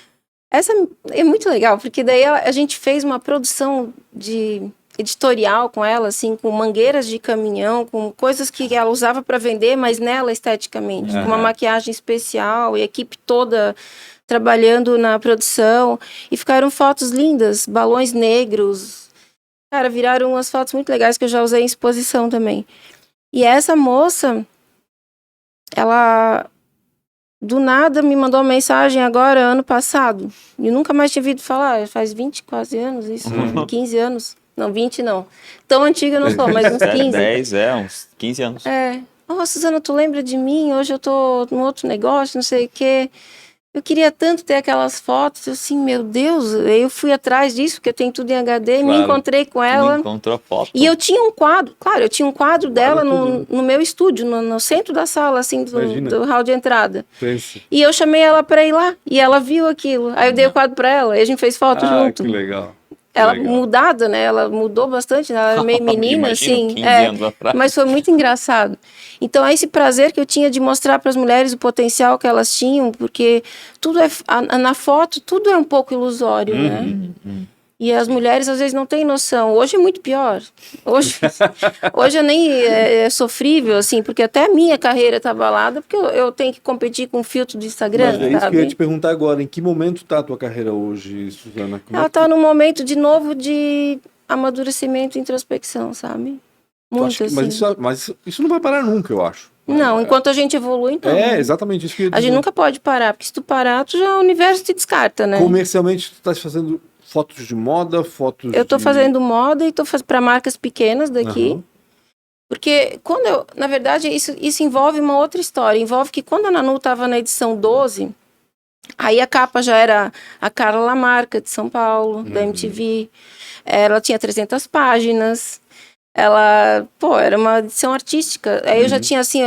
Essa é muito legal, porque daí a gente fez uma produção de editorial com ela, assim, com mangueiras de caminhão, com coisas que ela usava para vender, mas nela esteticamente, com uma maquiagem especial e a equipe toda trabalhando na produção. E ficaram fotos lindas, balões negros. Cara, viraram umas fotos muito legais que eu já usei em exposição também. E essa moça, ela do nada me mandou uma mensagem agora, ano passado. E nunca mais tinha ouvido falar, faz 20 quase anos isso, 15 anos. Não, 20 não. Tão antiga eu não sou, mas uns 15. 10, uns 15 anos. Oh, Suzana, tu lembra de mim? Hoje eu tô num outro negócio, não sei o quê. Eu queria tanto ter aquelas fotos, eu assim, meu Deus, eu fui atrás disso, porque eu tenho tudo em HD, me encontrei com ela. Encontrou a foto. E eu tinha um quadro, claro, eu tinha um quadro dela no meu estúdio, no centro da sala, assim, do hall de entrada. Pense. E eu chamei ela pra ir lá, e ela viu aquilo. Aí eu dei o quadro pra ela, e a gente fez foto junto. Que legal. Ela mudada, né? Ela mudou bastante, né? Ela era meio menina, assim. 15 anos atrás. Mas foi muito engraçado. Então, é esse prazer que eu tinha de mostrar para as mulheres o potencial que elas tinham, porque tudo é na foto, tudo é um pouco ilusório, né? E as mulheres às vezes não têm noção. Hoje é muito pior. Hoje eu nem é sofrível, assim, porque até a minha carreira tá abalada, porque eu tenho que competir com o filtro do Instagram. Mas é isso que eu ia te perguntar agora. Em que momento tá a tua carreira hoje, Suzana? Ela tá num momento de novo de amadurecimento e introspecção, sabe? Muito assim. Mas isso não vai parar nunca, eu acho. Não, enquanto a gente evolui, não. É, exatamente isso que eu ia dizer. A gente nunca pode parar, porque se tu parar, o universo te descarta, né? Comercialmente, tu tá fazendo fotos de moda, fotos Eu tô fazendo moda e tô fazendo para marcas pequenas daqui. Porque na verdade, isso envolve uma outra história. Envolve que quando a Nanu estava na edição 12, aí a capa já era a Carla Lamarca, de São Paulo, da MTV. Ela tinha 300 páginas. Ela, era uma edição artística. Aí eu já tinha, assim,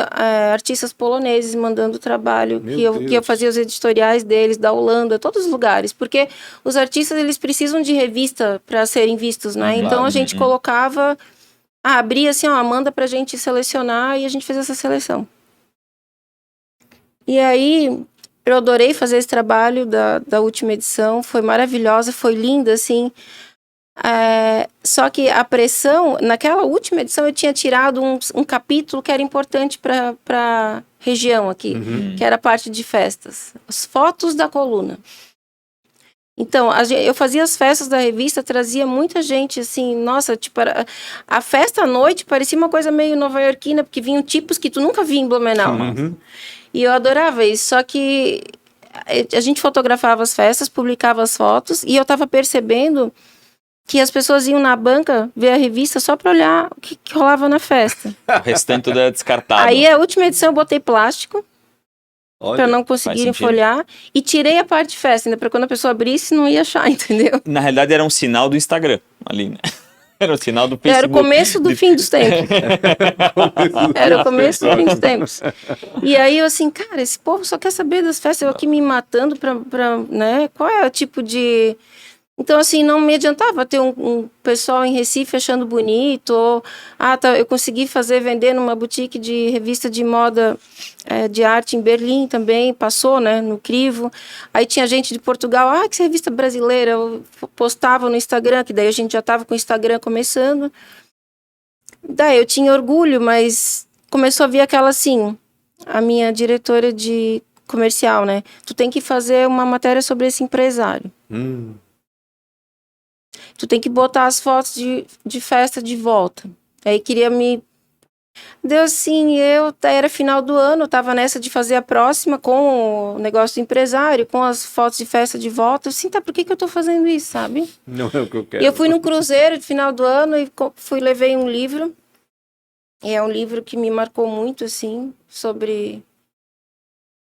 artistas poloneses mandando trabalho, que eu fazia os editoriais deles, da Holanda, todos os lugares. Porque os artistas, eles precisam de revista para serem vistos, né? Então a gente colocava, abria assim, manda pra gente selecionar e a gente fez essa seleção. E aí, eu adorei fazer esse trabalho da última edição, foi maravilhosa, foi linda, assim. Só que a pressão, naquela última edição eu tinha tirado um capítulo que era importante para região aqui, que era a parte de festas, as fotos da coluna. Então, eu fazia as festas da revista, trazia muita gente, assim, nossa, tipo, a festa à noite parecia uma coisa meio nova-iorquina, porque vinham tipos que tu nunca via em Blumenau. E eu adorava isso, só que a gente fotografava as festas, publicava as fotos, e eu tava percebendo que as pessoas iam na banca ver a revista só para olhar o que rolava na festa. O restante tudo é descartado. Aí a última edição eu botei plástico para não conseguirem folhear e tirei a parte de festa, ainda para quando a pessoa abrisse não ia achar, entendeu? Na realidade era um sinal do Instagram ali, né? Era o sinal do Facebook. Era o começo do fim dos tempos. Era o começo do fim dos tempos. E aí eu assim, cara, esse povo só quer saber das festas, eu aqui me matando pra né? Qual é o tipo de... Então, assim, não me adiantava ter um pessoal em Recife achando bonito, ou, eu consegui vender numa boutique de revista de moda, de arte em Berlim também, passou, né, no crivo. Aí tinha gente de Portugal, que revista brasileira, eu postava no Instagram, que daí a gente já estava com o Instagram começando. Daí eu tinha orgulho, mas começou a vir aquela, assim, a minha diretora de comercial, né, tu tem que fazer uma matéria sobre esse empresário. Tu tem que botar as fotos de festa de volta. Aí queria me... Deu assim, era final do ano, eu tava nessa de fazer a próxima com o negócio do empresário, com as fotos de festa de volta. Eu assim, por que eu tô fazendo isso, sabe? Não é o que eu quero. E eu fui num cruzeiro de final do ano e levei um livro. E é um livro que me marcou muito, assim, sobre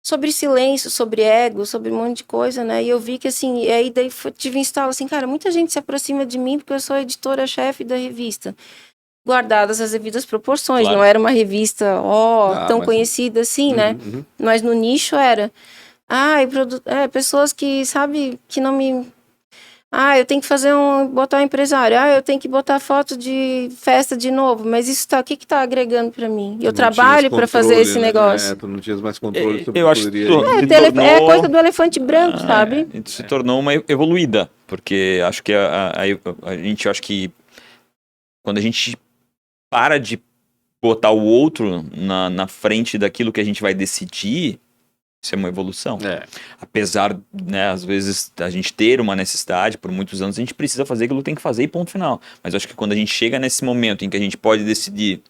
sobre silêncio, sobre ego, sobre um monte de coisa, né? E eu vi que, assim, e aí daí tive um instalo assim, cara, muita gente se aproxima de mim porque eu sou editora-chefe da revista. Guardadas as devidas proporções, Claro. não era uma revista, tão mas- conhecida assim, né? Uhum. Mas no nicho era. Pessoas que, sabe, que não me... eu tenho que botar um empresário. Eu tenho que botar foto de festa de novo. Mas isso o que tá agregando para mim? Tu Eu não trabalho tinhas para fazer controle, esse né? negócio. Tu não tinhas mais controle sobre Eu o que acho que poderia ir. se É tornou- coisa do elefante branco, sabe? Se tornou uma evoluída, porque acho que a gente, acho que quando a gente para de botar o outro na frente daquilo que a gente vai decidir, isso é uma evolução. É. Apesar, né, às vezes, a gente ter uma necessidade, por muitos anos, a gente precisa fazer aquilo que tem que fazer e ponto final. Mas eu acho que quando a gente chega nesse momento em que a gente pode decidir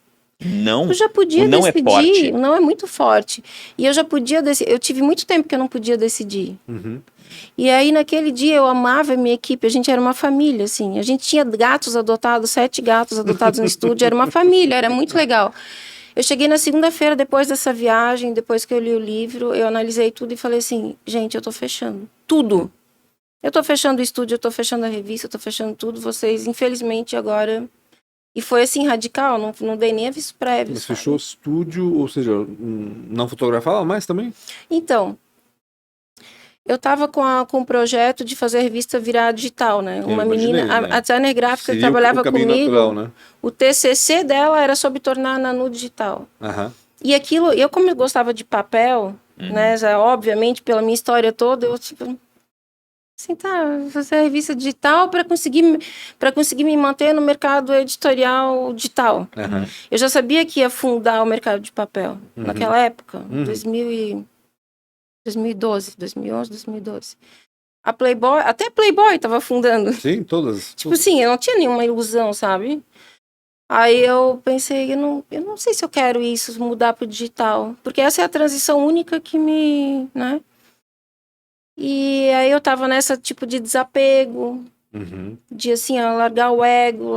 não, Eu já podia o não decidir, é forte. o não é muito forte. E eu já podia decidir. Eu tive muito tempo que eu não podia decidir. Uhum. E aí, naquele dia, eu amava a minha equipe. A gente era uma família, assim. A gente tinha gatos adotados, 7 gatos adotados no estúdio. Era uma família, era muito legal. Eu cheguei na segunda-feira, depois dessa viagem, depois que eu li o livro, eu analisei tudo e falei assim, gente, eu tô fechando tudo. Eu tô fechando o estúdio, eu tô fechando a revista, eu tô fechando tudo. Vocês, infelizmente, agora... E foi assim, radical, não dei nem aviso prévio. Mas sabe? fechou o estúdio, ou seja, não fotografava mais também? Então, eu estava com um projeto de fazer a revista virar digital, né? Uma imaginei, menina, né? a designer gráfica que Seria trabalhava o caminho comigo, natural, né? o TCC dela era sobre tornar a Nanu digital. Aham. E aquilo, como eu gostava de papel, né? Já, obviamente, pela minha história toda, eu tipo... Assim, fazer a revista digital para conseguir me manter no mercado editorial digital. Aham. Eu já sabia que ia fundar o mercado de papel naquela época, 2012, 2011, 2012. A Playboy, até a Playboy estava fundando. Sim, todas. Tipo assim, eu não tinha nenhuma ilusão, sabe? Aí eu pensei, eu não sei se eu quero isso, mudar pro digital. Porque essa é a transição única que me, né? E aí eu tava nessa tipo de desapego, Uhum. de assim, largar o ego,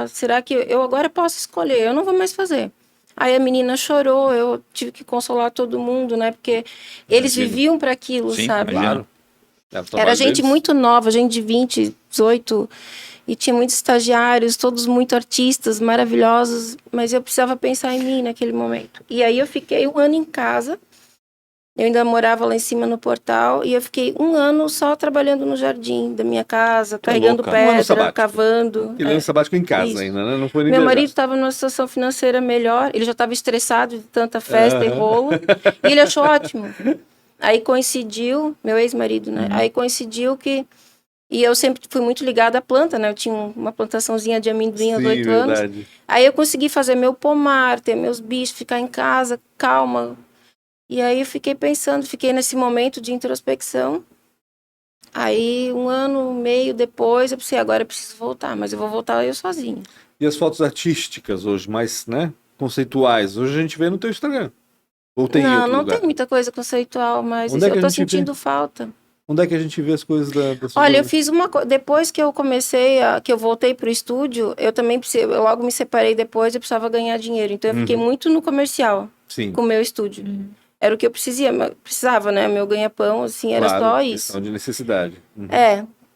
será que eu agora posso escolher? Eu não vou mais fazer. Aí a menina chorou, eu tive que consolar todo mundo, né? Porque eles Imagino. viviam para aquilo, Sim, sabe? imagino. Claro. É, Era gente muito nova, gente de 20, 18, e tinha muitos estagiários, todos muito artistas, maravilhosos, mas eu precisava pensar em mim naquele momento. E aí eu fiquei 1 ano em casa, eu ainda morava lá em cima no Portal, e eu fiquei 1 ano só trabalhando no jardim da minha casa, carregando louca. 1 ano pedra, sabático. cavando. Ele ano sabático em casa Isso. ainda, né? Não foi nem Meu viajar. marido estava numa situação financeira melhor, ele já estava estressado de tanta festa e rolo, e ele achou ótimo. Aí coincidiu, meu ex-marido, né? Aí coincidiu que... E eu sempre fui muito ligada à planta, né? Eu tinha uma plantaçãozinha de amendoim aos 8 anos. Verdade. Aí eu consegui fazer meu pomar, ter meus bichos, ficar em casa, calma. E aí eu fiquei pensando, fiquei nesse momento de introspecção. Aí 1 ano, meio depois, eu pensei, agora eu preciso voltar, mas eu vou voltar eu sozinha. E as fotos artísticas hoje, mais, né, conceituais, hoje a gente vê no teu Instagram. Ou tem em outro não lugar? tem muita coisa conceitual, mas Onde é que eu a tô gente vê? sentindo falta. Onde é que a gente vê as coisas da sua Olha, eu vida? fiz uma coisa. Depois que eu comecei, que eu voltei pro estúdio, eu também eu logo me separei depois, eu precisava ganhar dinheiro. Então eu fiquei muito no comercial Sim, com o meu estúdio. Era o que eu precisava, né? Meu ganha-pão, assim, era claro, só questão isso. de necessidade. Uhum.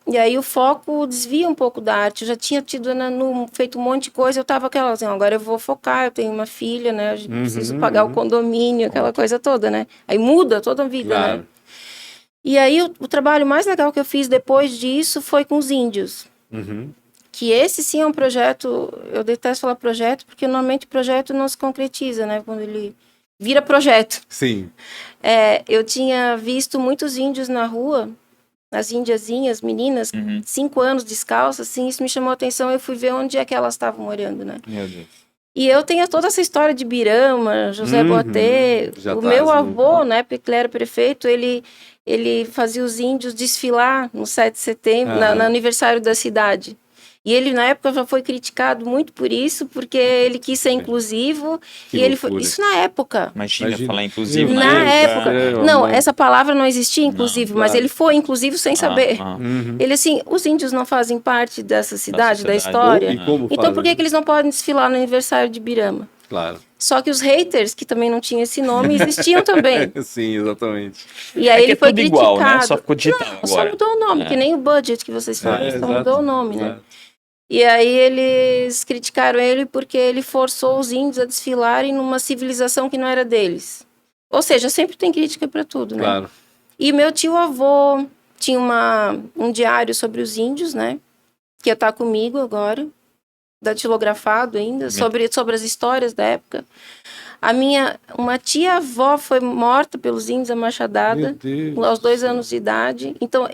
E aí o foco desvia um pouco da arte. Eu já tinha feito um monte de coisa, eu tava aquela assim, agora eu vou focar, eu tenho uma filha, né? Eu preciso pagar o condomínio, aquela coisa toda, né? Aí muda toda a vida, Claro. né? E aí o trabalho mais legal que eu fiz depois disso foi com os índios. Uhum. Que esse sim é um projeto, eu detesto falar projeto, porque normalmente o projeto não se concretiza, né? Quando ele vira projeto. Sim. Eu tinha visto muitos índios na rua, as indiazinhas, meninas, 5 anos descalças, assim, isso me chamou a atenção, eu fui ver onde é que elas estavam morando, né? Meu Deus. E eu tenho toda essa história de Birama, José Boatê, Já o tá, meu assim. avô, né, porque ele era prefeito, ele fazia os índios desfilar no 7 de setembro, no aniversário da cidade. E ele, na época, já foi criticado muito por isso, porque ele quis ser inclusivo. Que e ele foi... loucura. Isso na época. Imagina falar inclusive Na época. É, Não, mas- essa palavra não existia inclusivo, mas claro. ele foi inclusivo sem saber. Uhum. Ele, assim, os índios não fazem parte dessa cidade, da sociedade. história. E como Então, por fazem? que eles não podem desfilar no aniversário de Birama? Claro. Só que os haters, que também não tinham esse nome, existiam também. Sim, exatamente. E aí ele que é foi tudo criticado. igual, né? Só ficou digital Não, agora. só mudou o nome, que nem o budget que vocês falam, só exato, mudou o nome, né? exato. E aí eles criticaram ele porque ele forçou os índios a desfilarem numa civilização que não era deles. Ou seja, sempre tem crítica para tudo, né? Claro. E meu tio-avô tinha um diário sobre os índios, né? Que está comigo agora, datilografado ainda, sobre as histórias da época. Uma tia-avó foi morta pelos índios a machadada, Meu Deus aos do 2 céu. anos de idade. Então,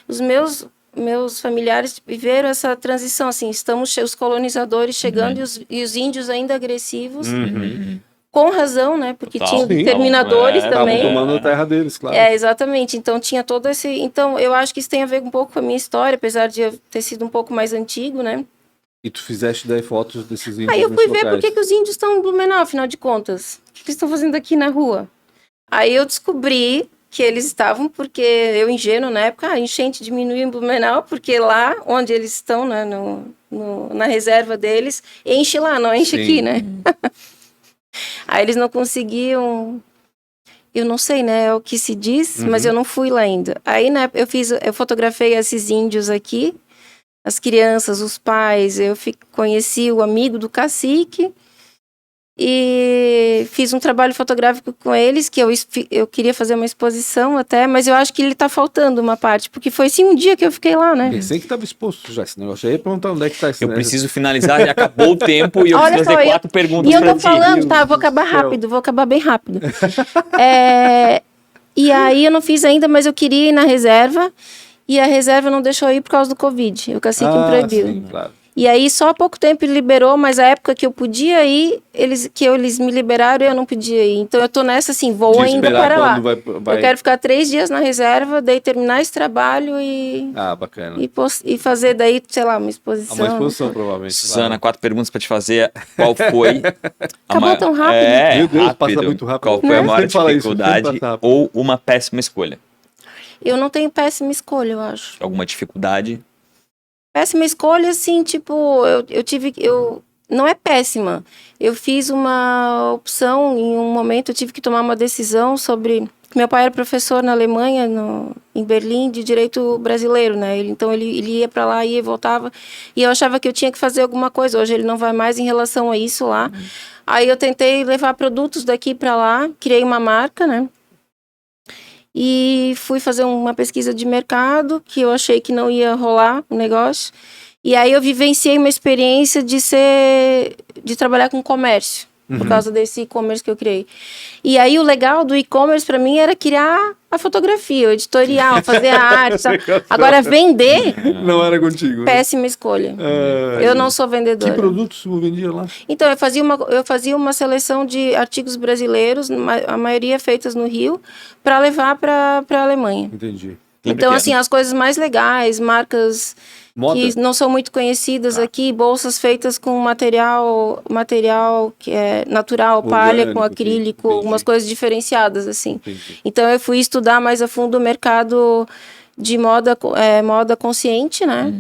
os meus familiares viveram essa transição, assim, os colonizadores chegando e os índios ainda agressivos, com razão, né? Porque Total. tinha Sim. exterminadores Não, também. Estavam tomando a terra deles, claro. Exatamente. Então tinha todo esse. Então eu acho que isso tem a ver um pouco com a minha história, apesar de eu ter sido um pouco mais antigo, né? E tu fizeste daí fotos desses índios Aí eu fui nesses ver por locais. que os índios estão em Blumenau, afinal de contas. O que eles estão fazendo aqui na rua? Aí eu descobri que eles estavam, porque eu ingênuo na época, a enchente diminuiu em Blumenau, porque lá onde eles estão, né, na reserva deles, enche lá, não enche Sim. aqui, né? Aí eles não conseguiam. Eu não sei, né? É o que se diz, mas eu não fui lá ainda. Aí, né, eu fotografei esses índios aqui, as crianças, os pais. Conheci o amigo do cacique e fiz um trabalho fotográfico com eles, que eu queria fazer uma exposição até, mas eu acho que ele tá faltando uma parte, porque foi assim um dia que eu fiquei lá, né? Pensei que estava exposto já esse negócio. Eu ia perguntar onde é que tá esse Eu negócio. preciso finalizar, já acabou o tempo e eu Olha preciso só, fazer 4 perguntas E eu pra tô ti. falando, tá? Deus Vou do acabar céu. rápido, vou acabar bem rápido. E aí eu não fiz ainda, mas eu queria ir na reserva, e a reserva não deixou ir por causa do Covid. O cacique me proibiu. Sim, claro. E aí só há pouco tempo ele liberou, mas a época que eu podia ir, eles me liberaram e eu não podia ir. Então eu tô nessa assim, vou De ainda esperar para lá. quando vai... Eu quero ficar 3 dias na reserva, daí terminar esse trabalho Ah, bacana. e fazer daí, sei lá, uma exposição. Uma exposição, provavelmente. Susana, claro. 4 perguntas pra te fazer. Qual foi Acabou tão rápido? Meu Deus, passa muito rápido. Qual foi a Né? maior Sempre fala isso, dificuldade sempre passa rápido. ou uma péssima escolha? Eu não tenho péssima escolha, eu acho. Alguma dificuldade? Péssima escolha, assim, tipo, não é péssima. Eu fiz uma opção, em um momento eu tive que tomar uma decisão sobre... Meu pai era professor na Alemanha, em Berlim, de direito brasileiro, né? Então ele ia para lá, ia e voltava. E eu achava que eu tinha que fazer alguma coisa. Hoje ele não vai mais em relação a isso lá. Aí eu tentei levar produtos daqui para lá, criei uma marca, né? E fui fazer uma pesquisa de mercado, que eu achei que não ia rolar o negócio. E aí eu vivenciei uma experiência de trabalhar com comércio, por causa desse e-commerce que eu criei. E aí o legal do e-commerce para mim era criar a fotografia, o editorial, fazer a arte. Sabe? Agora vender, Não era contigo. Né? péssima escolha. Ah, Eu não sou vendedora. Que produtos tu vendia lá? Então, eu fazia uma seleção de artigos brasileiros, a maioria feitas no Rio, para levar para a Alemanha. Entendi. Então, assim, as coisas mais legais, marcas Moda? que não são muito conhecidas aqui, bolsas feitas com material que é natural, palha com Orgânico, acrílico, entendi. umas coisas diferenciadas, assim. Entendi. Então, eu fui estudar mais a fundo o mercado de moda consciente, né?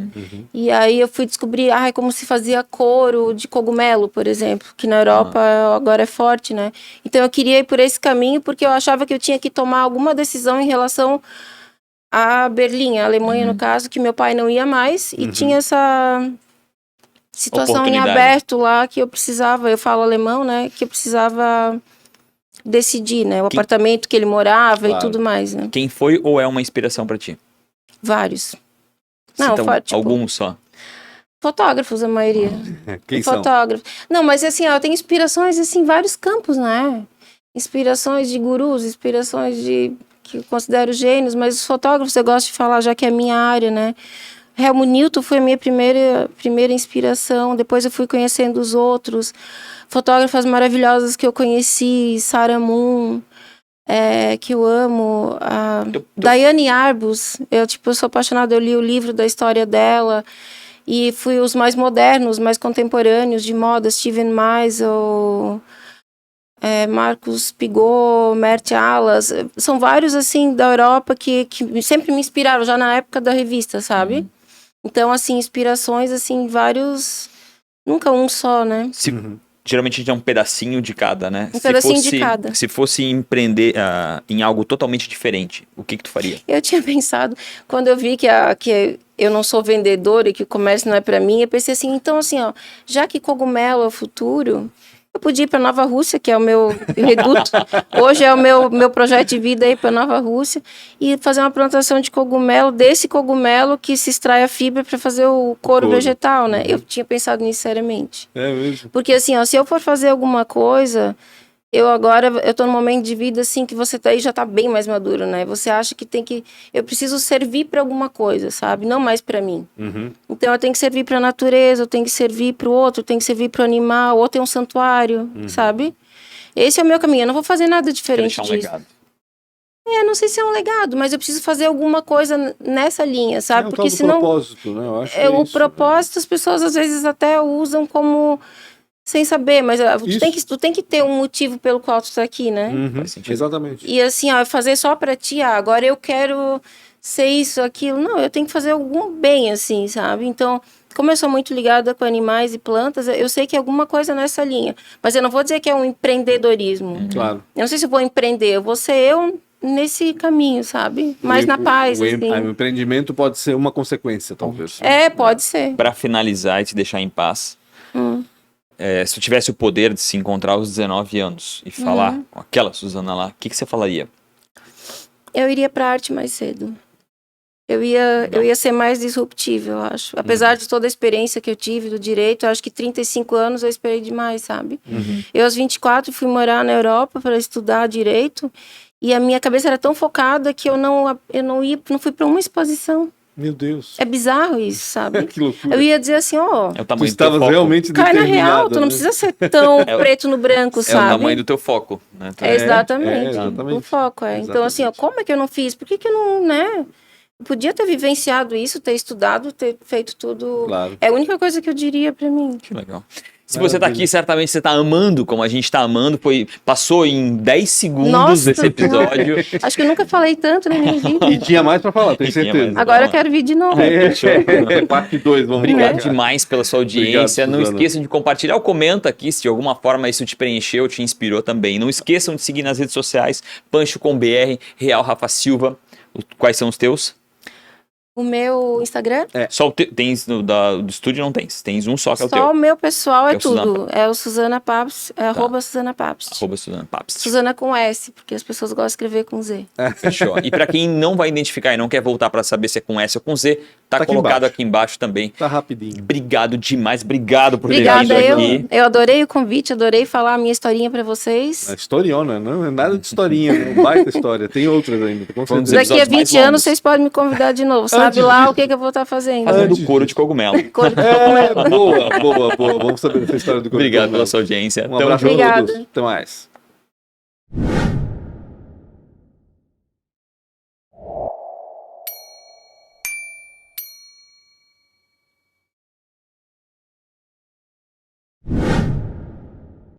E aí eu fui descobrir como se fazia couro de cogumelo, por exemplo, que na Europa agora é forte, né? Então eu queria ir por esse caminho porque eu achava que eu tinha que tomar alguma decisão em relação a Berlim, a Alemanha no caso, que meu pai não ia mais e tinha essa situação em Oportunidade. aberto lá que eu falo alemão, né? Que eu precisava decidir, né? O apartamento que ele morava Claro. e tudo mais, né? Quem foi ou é uma inspiração pra ti? Vários. Não, Cita tipo, algum só. fotógrafos, a maioria. Quem são? Fotógrafos. Não, mas assim, eu tenho inspirações assim, em vários campos, né? Inspirações de gurus, inspirações que eu considero gênios, mas os fotógrafos eu gosto de falar, já que é a minha área, né? Helmut Newton foi a minha primeira inspiração, depois eu fui conhecendo os outros. Fotógrafas maravilhosas que eu conheci, Sarah Moon, que eu amo, a Diane Arbus, eu sou apaixonada, eu li o livro da história dela, e fui os mais modernos, mais contemporâneos de moda, Steven Meisel, Marcos Pigot, Mert Alas, são vários assim da Europa que sempre me inspiraram, já na época da revista, sabe? Então, assim, inspirações, assim, vários, nunca um só, né? Geralmente a gente é um pedacinho de cada, né? Um pedacinho de cada. Se fosse empreender em algo totalmente diferente, o que tu faria? Eu tinha pensado, quando eu vi que eu não sou vendedora e que o comércio não é para mim, eu pensei assim, então assim, ó, já que cogumelo é o futuro, eu podia ir para Nova Rússia, que é o meu reduto. Hoje é o meu projeto de vida aí para Nova Rússia e fazer uma plantação de cogumelo, desse cogumelo que se extrai a fibra para fazer o couro vegetal, né? Eu tinha pensado nisso seriamente. É mesmo? Porque assim, ó, se eu for fazer alguma coisa, eu tô num momento de vida assim que você tá aí já tá bem mais maduro, né? Você acha que eu preciso servir para alguma coisa, sabe? Não mais para mim. Uhum. Então eu tenho que servir para a natureza, eu tenho que servir para o outro, eu tenho que servir para o animal, ou tem um santuário, sabe? Esse é o meu caminho. Eu não vou fazer nada Quer diferente deixar um disso. legado. Não sei se é um legado, mas eu preciso fazer alguma coisa nessa linha, sabe? É o Porque tal do senão propósito, né? Eu acho que o isso, propósito as pessoas às vezes até usam como sem saber, mas tu tem que ter um motivo pelo qual tu tá aqui, né? Uhum, Faz sentido. exatamente. E assim, ó, fazer só pra ti, agora eu quero ser isso, aquilo. Não, eu tenho que fazer algum bem, assim, sabe? Então, como eu sou muito ligada com animais e plantas, eu sei que é alguma coisa nessa linha. Mas eu não vou dizer que é um empreendedorismo. Claro. Eu não sei se eu vou empreender, eu vou ser eu nesse caminho, sabe? Mais na paz, O assim. empreendimento pode ser uma consequência, talvez. Pode ser. Para finalizar e te deixar em paz, se tu tivesse o poder de se encontrar aos 19 anos e falar com aquela Suzana lá, o que você falaria? Eu iria pra arte mais cedo. Eu ia ser mais disruptível, eu acho. Apesar de toda a experiência que eu tive do direito, eu acho que 35 anos eu esperei demais, sabe? Eu, aos 24, fui morar na Europa para estudar direito e a minha cabeça era tão focada que eu não fui para uma exposição. Meu Deus. É bizarro isso, sabe? Que loucura. Eu ia dizer assim, ó, É o Tu tamanho do teu estavas foco. realmente cai na determinada, real, tu não né? precisa ser tão preto no branco, É o sabe? tamanho do teu foco, né? Exatamente, exatamente. o foco é. Então, assim, ó, como é que eu não fiz? Por que eu não, né? Eu podia ter vivenciado isso, ter estudado, ter feito tudo. Claro. É a única coisa que eu diria pra mim. Que legal. Se você tá aqui, certamente você tá amando como a gente tá amando. Passou em 10 segundos Nossa, esse episódio. Acho que eu nunca falei tanto na minha vida. E tinha mais pra falar, tenho E tinha certeza. mais. Agora eu quero vir de novo. Parte 2, vamos Obrigado colocar. demais pela sua audiência. Obrigado, Não Suzana. esqueçam de compartilhar ou comenta aqui se de alguma forma isso te preencheu, te inspirou também. Não esqueçam de seguir nas redes sociais, Pancho com BR, Real Rafa Silva. Quais são os teus? O meu Instagram? Só tens do estúdio não tens. Tens um só que é o Só teu. o meu pessoal Que é é o Suzana tudo. É o Suzana Papst, arroba Suzana Papst. Arroba Suzana Papst. Suzana com S, porque as pessoas gostam de escrever com Z. Fechou. E para quem não vai identificar e não quer voltar para saber se é com S ou com Z, tá aqui colocado embaixo. aqui embaixo também. Tá rapidinho. Obrigado demais, obrigado por ter vindo Obrigada, aqui. eu adorei o convite, adorei falar a minha historinha pra vocês. É historiona, não é nada de historinha, é uma baita história. Tem outras ainda, com Foi um dos certeza. Daqui a episódios mais 20 anos longos. vocês podem me convidar de novo. Sabe Antes lá disso. o que eu vou estar fazendo. Fazendo Antes couro de cogumelo. Cor de É, cogumelo. boa. Vamos saber dessa história do Obrigado Corinthians. pela sua audiência. Um Tamo abraço junto. a Obrigada. todos. Até mais.